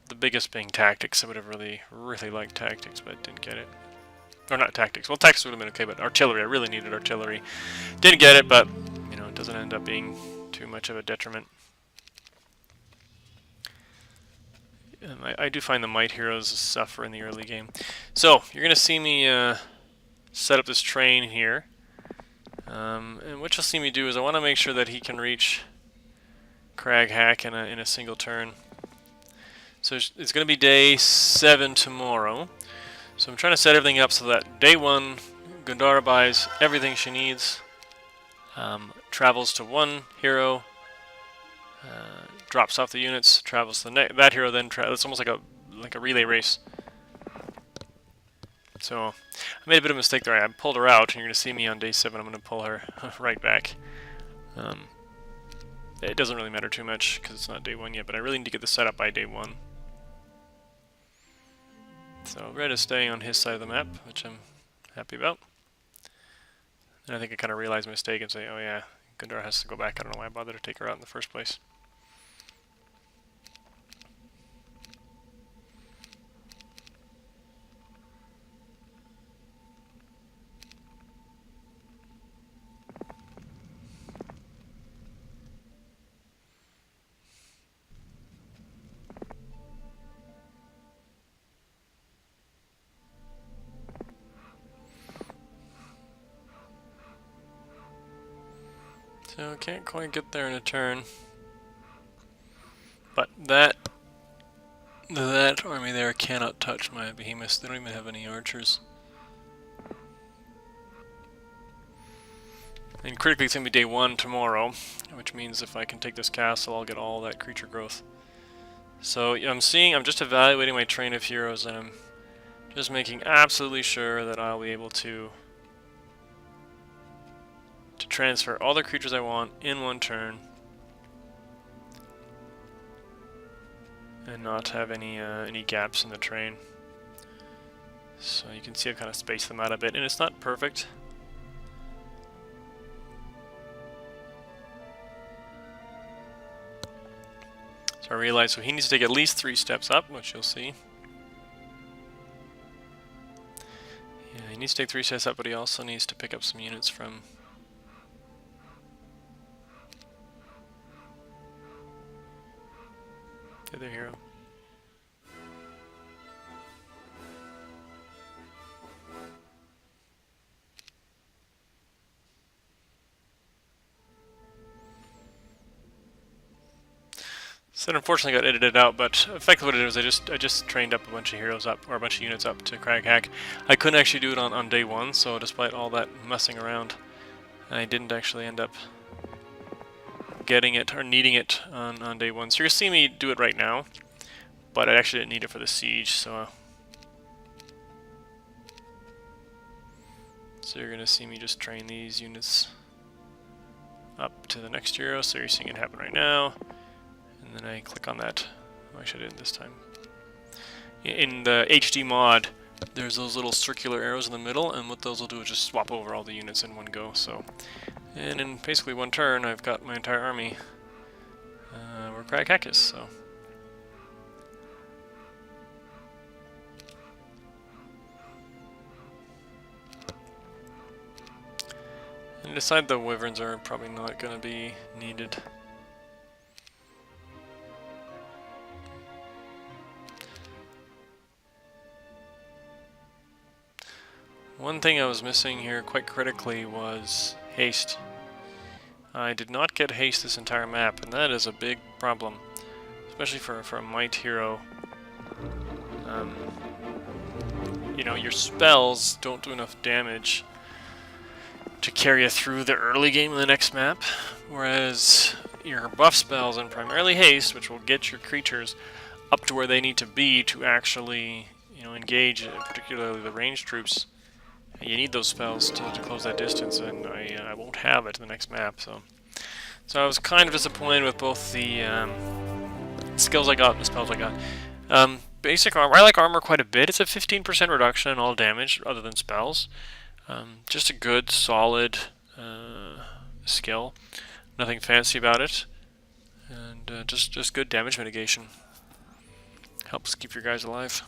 The biggest being tactics. I would have really liked tactics, but didn't get it. Or not tactics. Well, tactics would have been okay, but artillery. I really needed artillery. Didn't get it, but it doesn't end up being too much of a detriment. I do find the might heroes suffer in the early game. So you're gonna see me set up this train here. And what you'll see me do is I want to make sure that he can reach Crag Hack in a single turn. So it's going to be day 7 tomorrow. So I'm trying to set everything up so that day 1, Gundara buys everything she needs, travels to one hero, drops off the units, travels to that hero, then it's almost like a relay race. So I made a bit of a mistake there. I pulled her out, and you're going to see me on day 7. I'm going to pull her right back. It doesn't really matter too much because it's not day 1 yet, but I really need to get this set up by day 1. So Red is staying on his side of the map, which I'm happy about. And I think I kind of realized my mistake and say, oh yeah, Gundara has to go back. I don't know why I bothered to take her out in the first place. So can't quite get there in a turn. But that army there cannot touch my behemoths. They don't even have any archers. And critically it's going to be day 1 tomorrow, which means if I can take this castle, I'll get all that creature growth. So I'm just evaluating my train of heroes, and I'm just making absolutely sure that I'll be able to transfer all the creatures I want in one turn and not have any gaps in the train. So you can see I've kind of spaced them out a bit, and it's not perfect. So I realized he needs to take at least 3 steps up, which you'll see. Yeah, he needs to take 3 steps up, but he also needs to pick up some units from the other hero. So that unfortunately got edited out, but effectively what it is, I just trained up a bunch of heroes up, or a bunch of units up to Crag Hack. I couldn't actually do it on day 1, so despite all that messing around, I didn't actually end up getting it or needing it on day 1. So you're going to see me do it right now, but I actually didn't need it for the siege, so you're going to see me just train these units up to the next hero. So you're seeing it happen right now. And then I click on that. Oh, actually I didn't this time. In the HD mod, there's those little circular arrows in the middle, and what those will do is just swap over all the units in one go. So, and in basically one turn, I've got my entire army where Crag Hack is. So. And decide the wyverns are probably not going to be needed. One thing I was missing here quite critically was haste. I did not get haste this entire map, and that is a big problem, especially for a might hero. You know, your spells don't do enough damage to carry you through the early game of the next map, whereas your buff spells and primarily haste, which will get your creatures up to where they need to be to actually, you know, engage, particularly the ranged troops. You need those spells to close that distance, and I won't have it in the next map. So I was kind of disappointed with both the skills I got and the spells I got. Basic armor, I like armor quite a bit. It's a 15% reduction in all damage other than spells. Just a good, solid skill. Nothing fancy about it, and just good damage mitigation. Helps keep your guys alive.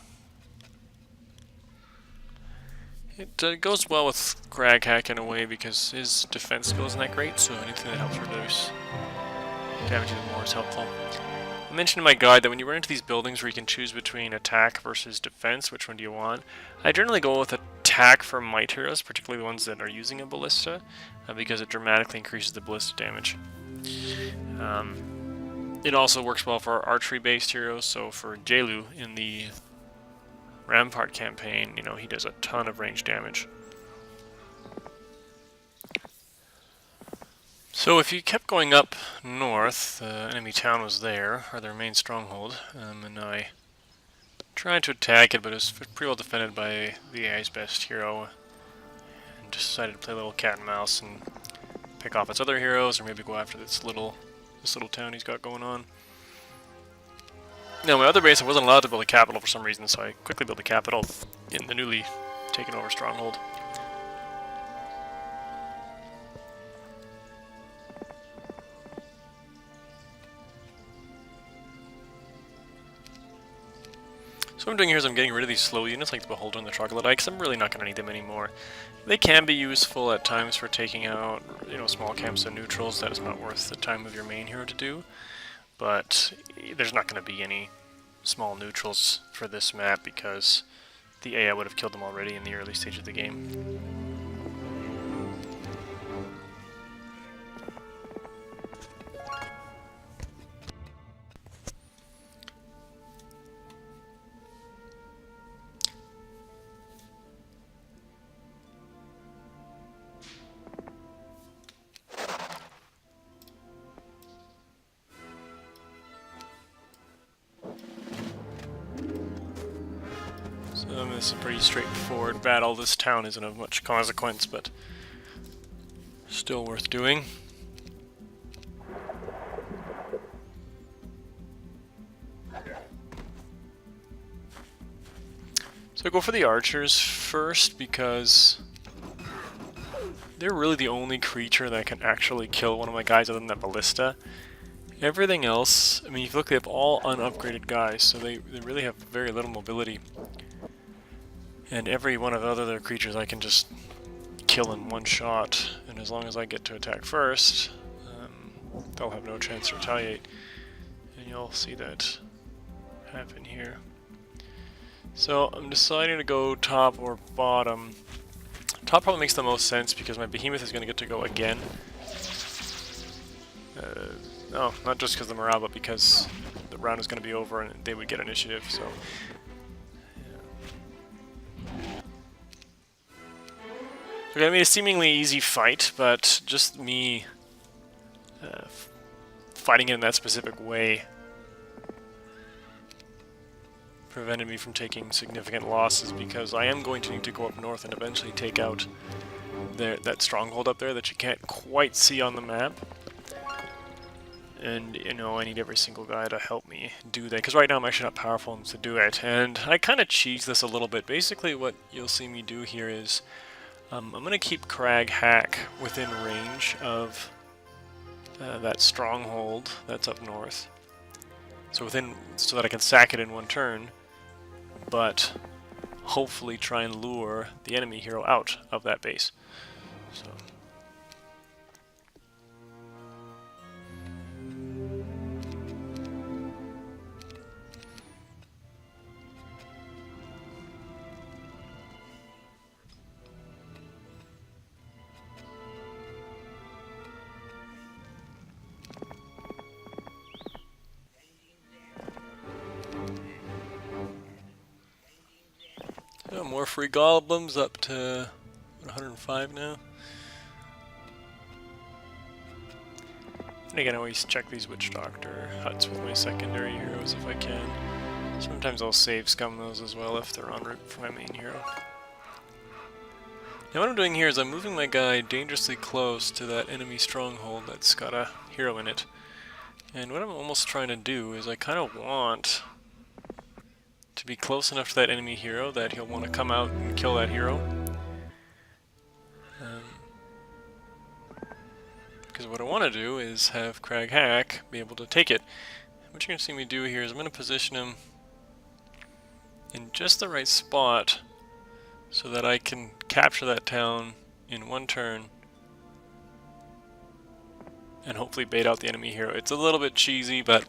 It goes well with Crag Hack in a way because his defense skill isn't that great, so anything that helps reduce damage even more is helpful. I mentioned in my guide that when you run into these buildings where you can choose between attack versus defense, which one do you want? I generally go with attack for might heroes, particularly the ones that are using a ballista, because it dramatically increases the ballista damage. It also works well for archery-based heroes, so for Jelu in the Rampart campaign, you know, he does a ton of range damage. So if you kept going up north, the enemy town was there, or their main stronghold, and I tried to attack it, but it was pretty well defended by the AI's best hero, and decided to play a little cat and mouse and pick off its other heroes, or maybe go after this little town he's got going on. Now, my other base, I wasn't allowed to build a capital for some reason, so I quickly built a capital in the newly taken over stronghold. So what I'm doing here is I'm getting rid of these slow units like the Beholder and the Troglodyte, because I'm really not going to need them anymore. They can be useful at times for taking out, you know, small camps of neutrals. That is not worth the time of your main hero to do. But there's not going to be any small neutrals for this map because the AI would have killed them already in the early stage of the game. This is a pretty straightforward battle. This town isn't of much consequence, but still worth doing. So I go for the archers first because they're really the only creature that can actually kill one of my guys other than that ballista. Everything else, I mean, if you look, they have all unupgraded guys, so they really have very little mobility. And every one of the other creatures I can just kill in one shot, and as long as I get to attack first, they'll have no chance to retaliate. And you'll see that happen here. So I'm deciding to go top or bottom. Top probably makes the most sense because my behemoth is going to get to go again. No, not just because of the morale, but because the round is going to be over and they would get initiative. So. Okay, I mean, a seemingly easy fight, but just me fighting it in that specific way prevented me from taking significant losses because I am going to need to go up north and eventually take out that stronghold up there that you can't quite see on the map. And, you know, I need every single guy to help me do that, because right now I'm actually not powerful enough to do it. And I kind of cheese this a little bit. Basically what you'll see me do here is I'm going to keep Crag Hack within range of that stronghold that's up north. So that I can sack it in one turn, but hopefully try and lure the enemy hero out of that base. So. More free goblins, up to 105 now. And again, I always check these Witch Doctor huts with my secondary heroes if I can. Sometimes I'll save scum those as well if they're en route for my main hero. Now what I'm doing here is I'm moving my guy dangerously close to that enemy stronghold that's got a hero in it. And what I'm almost trying to do is I kind of want to be close enough to that enemy hero that he'll want to come out and kill that hero. Because what I want to do is have Crag Hack be able to take it. What you're going to see me do here is I'm going to position him in just the right spot so that I can capture that town in one turn and hopefully bait out the enemy hero. It's a little bit cheesy, but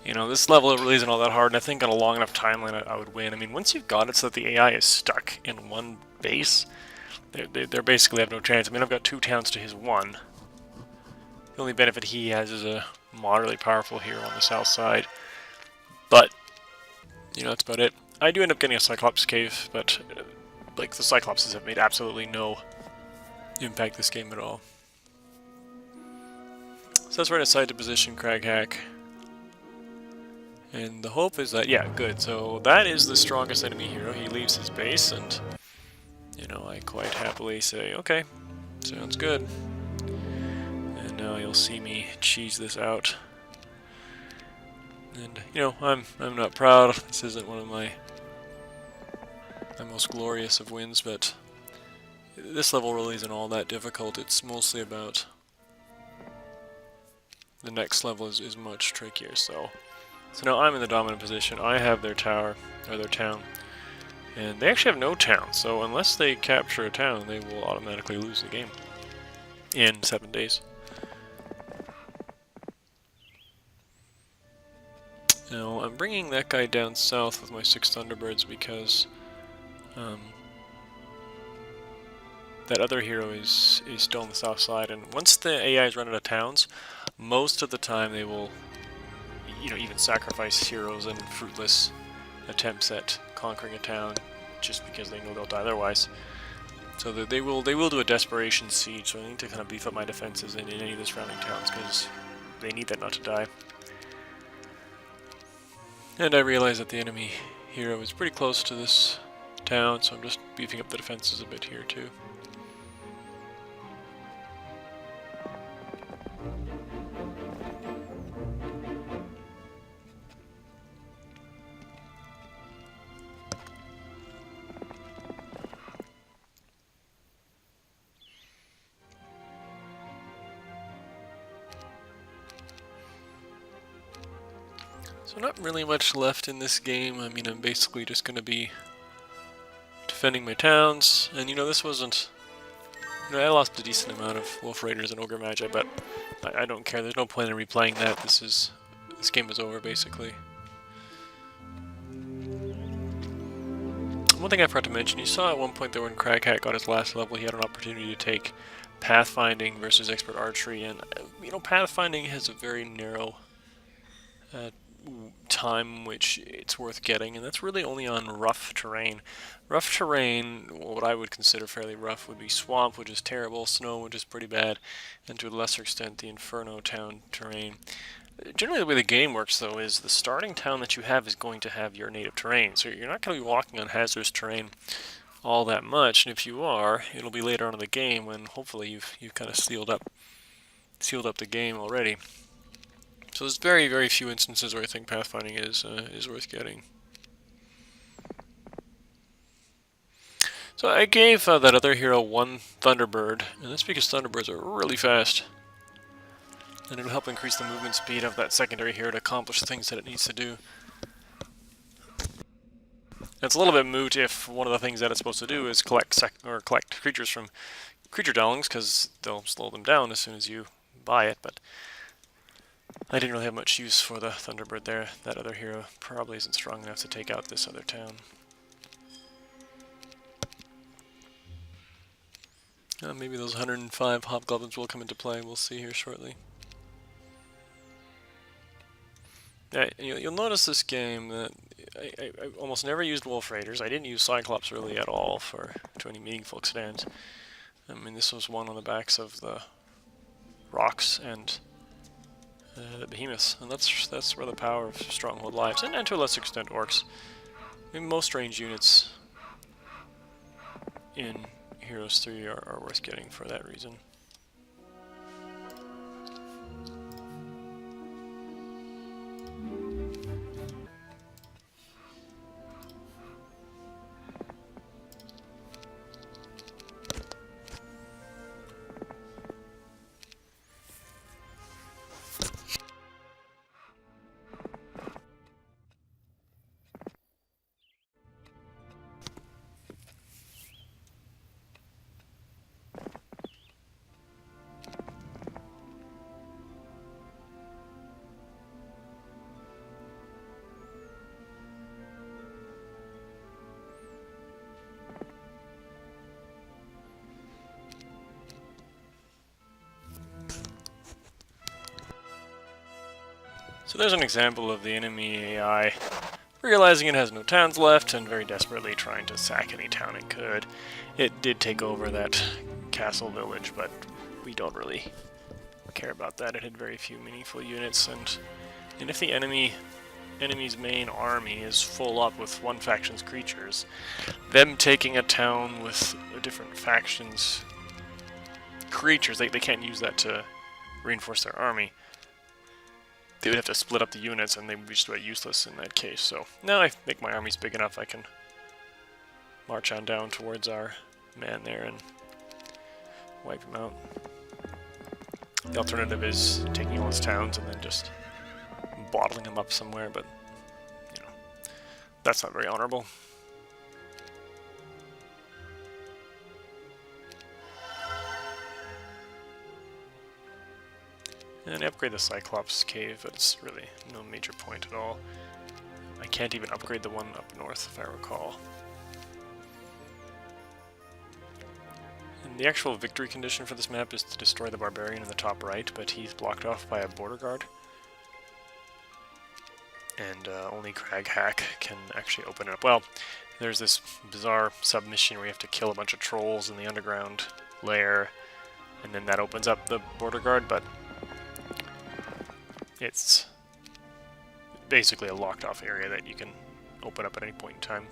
You know, this level really isn't all that hard, and I think on a long enough timeline I would win. I mean, once you've got it so that the AI is stuck in one base, they basically have no chance. I mean, I've got 2 towns to his 1. The only benefit he has is a moderately powerful hero on the south side. But, you know, that's about it. I do end up getting a Cyclops cave, but, like, the Cyclopses have made absolutely no impact this game at all. So that's where I decided to position Craghack. And the hope is that, yeah, good. So that is the strongest enemy hero. He leaves his base, and, you know, I quite happily say, okay, sounds good. And now you'll see me cheese this out. And, you know, I'm not proud. This isn't one of my most glorious of wins, but this level really isn't all that difficult. It's mostly about the next level is much trickier. So now I'm in the dominant position. I have their tower, or their town, and they actually have no town. So unless they capture a town, they will automatically lose the game in 7 days. Now I'm bringing that guy down south with my 6 Thunderbirds because that other hero is still on the south side, and once the AIs run out of towns, most of the time they will, you know, even sacrifice heroes in fruitless attempts at conquering a town just because they know they'll die otherwise. So they will do a desperation siege, so I need to kind of beef up my defenses in any of the surrounding towns because they need that not to die. And I realize that the enemy hero is pretty close to this town, so I'm just beefing up the defenses a bit here too. So not really much left in this game. I mean, I'm basically just going to be defending my towns, and you know, this wasn't... You know, I lost a decent amount of Wolf Raiders and Ogre Magi, but I don't care. There's no point in replaying that. This game is over, basically. One thing I forgot to mention, you saw at one point that when Craghack got his last level, he had an opportunity to take Pathfinding versus Expert Archery, and, you know, Pathfinding has a very narrow time which it's worth getting, and that's really only on rough terrain. Rough terrain, what I would consider fairly rough, would be swamp, which is terrible, snow, which is pretty bad, and to a lesser extent the Inferno town terrain. Generally the way the game works, though, is the starting town that you have is going to have your native terrain, so you're not going to be walking on hazardous terrain all that much, and if you are, it'll be later on in the game when hopefully you've kind of sealed up the game already. So there's very, very few instances where I think pathfinding is worth getting. So I gave that other hero 1 Thunderbird, and that's because Thunderbirds are really fast. And it'll help increase the movement speed of that secondary hero to accomplish the things that it needs to do. It's a little bit moot if one of the things that it's supposed to do is collect creatures from creature dwellings, because they'll slow them down as soon as you buy it, but I didn't really have much use for the Thunderbird there. That other hero probably isn't strong enough to take out this other town. Maybe those 105 Hobgoblins will come into play. We'll see here shortly. Yeah, you'll notice this game that I almost never used Wolf Raiders. I didn't use Cyclops really at all to any meaningful extent. I mean, this was one on the backs of the rocks and the behemoths, and that's where the power of Stronghold lies, and to a lesser extent orcs. I mean, most range units in Heroes 3 are worth getting for that reason. So there's an example of the enemy AI realizing it has no towns left and very desperately trying to sack any town it could. It did take over that castle village, but we don't really care about that. It had very few meaningful units, and if the enemy's main army is full up with one faction's creatures, them taking a town with a different faction's creatures, they can't use that to reinforce their army. They would have to split up the units, and they would be just about useless in that case. So now I think my army's big enough, I can march on down towards our man there and wipe him out. The alternative is taking all his towns and then just bottling him up somewhere, but, you know, that's not very honorable. And I upgrade the Cyclops cave, but it's really no major point at all. I can't even upgrade the one up north, if I recall. And the actual victory condition for this map is to destroy the barbarian in the top right, but he's blocked off by a border guard. And only Crag Hack can actually open it up. Well, there's this bizarre submission where you have to kill a bunch of trolls in the underground lair, and then that opens up the border guard, but it's basically a locked off area that you can open up at any point in time.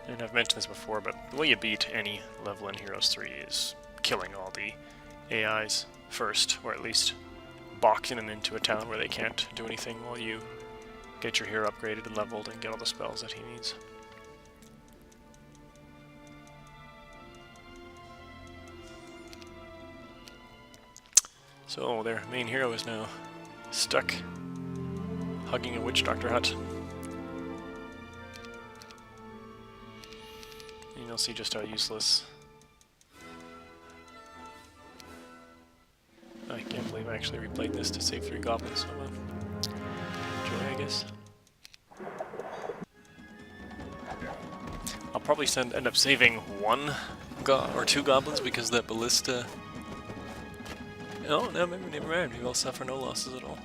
And I've mentioned this before, but the way you beat any level in Heroes 3 is killing all the AIs first, or at least boxing them into a town where they can't do anything while you get your hero upgraded and leveled and get all the spells that he needs. So their main hero is now stuck hugging a witch doctor hut. And you'll see just how useless. I can't believe I actually replayed this to save 3 goblins, so joy, I guess. I'll probably end up saving 1 or 2 goblins because that ballista. Oh, no, never mind. We will suffer no losses at all.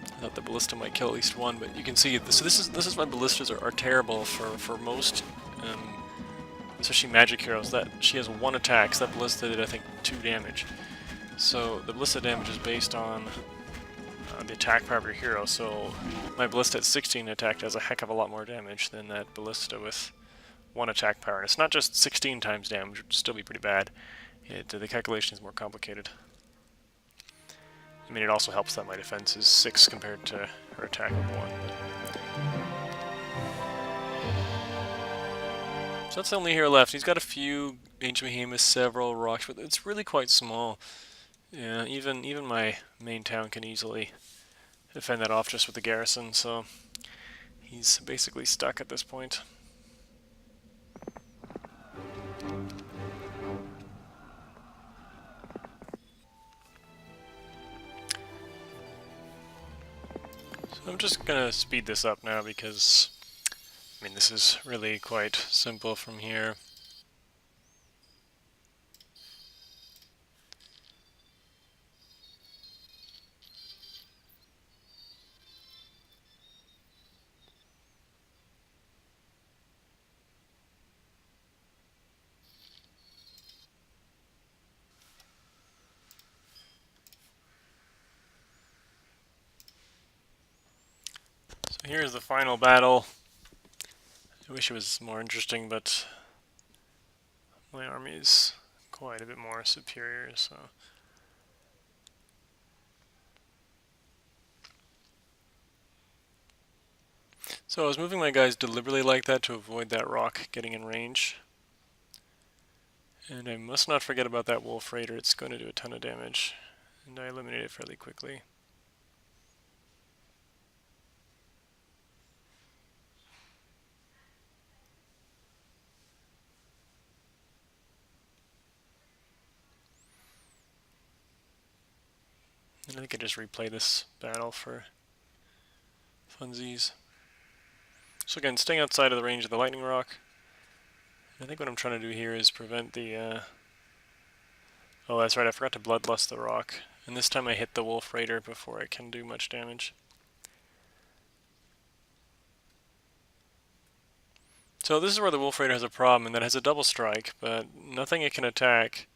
I thought the ballista might kill at least 1, but you can see. So this is why ballistas are terrible for most, especially magic heroes. That she has 1 attack. So that ballista did, I think, 2 damage. So the ballista damage is based on the attack power of your hero. So my ballista at 16 attack does a heck of a lot more damage than that ballista with 1 attack power. And it's not just 16 times damage, which would still be pretty bad. The calculation is more complicated. I mean, it also helps that my defense is 6 compared to her attack of 1. So that's the only hero left. He's got a few Ancient Behemoths, several rocks, but it's really quite small. Yeah, even my main town can easily defend that off just with the garrison, so he's basically stuck at this point. I'm just gonna speed this up now because, I mean, this is really quite simple from here. Here's the final battle. I wish it was more interesting, but my army is quite a bit more superior, so. So I was moving my guys deliberately like that to avoid that rock getting in range. And I must not forget about that wolf raider. It's going to do a ton of damage, and I eliminate it fairly quickly. And I think I just replay this battle for funsies. So again, staying outside of the range of the lightning rock. I think what I'm trying to do here is prevent the... Oh, that's right, I forgot to bloodlust the rock. And this time I hit the Wolf Raider before it can do much damage. So this is where the Wolf Raider has a problem, and that it has a double strike, but nothing it can attack.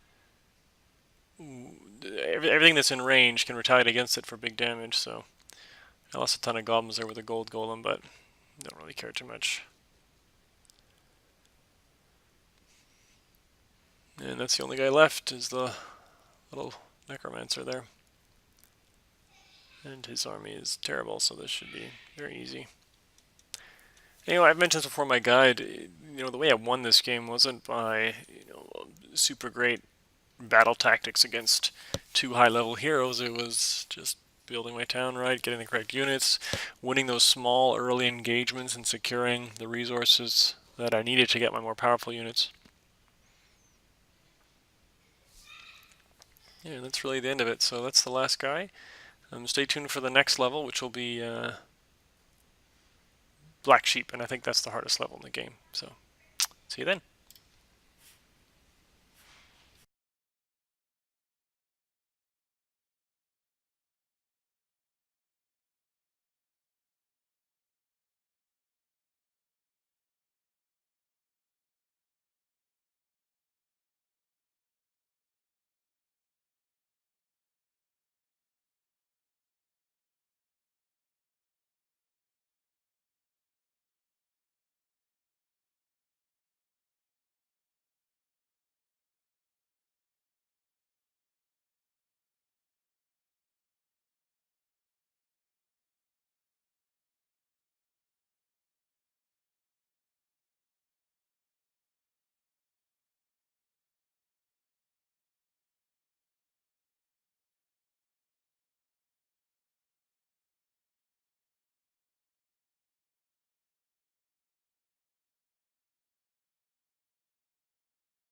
Everything that's in range can retaliate against it for big damage, so I lost a ton of goblins there with a gold golem, but don't really care too much. And that's the only guy left, is the little necromancer there. And his army is terrible, so this should be very easy. Anyway, I've mentioned this before in my guide, the way I won this game wasn't by, super great battle tactics against 2 high-level heroes. It was just building my town right, getting the correct units, winning those small early engagements, and securing the resources that I needed to get my more powerful units. Yeah, that's really the end of it. So that's the last guy. Stay tuned for the next level, which will be Black Sheep, and I think that's the hardest level in the game. So, see you then.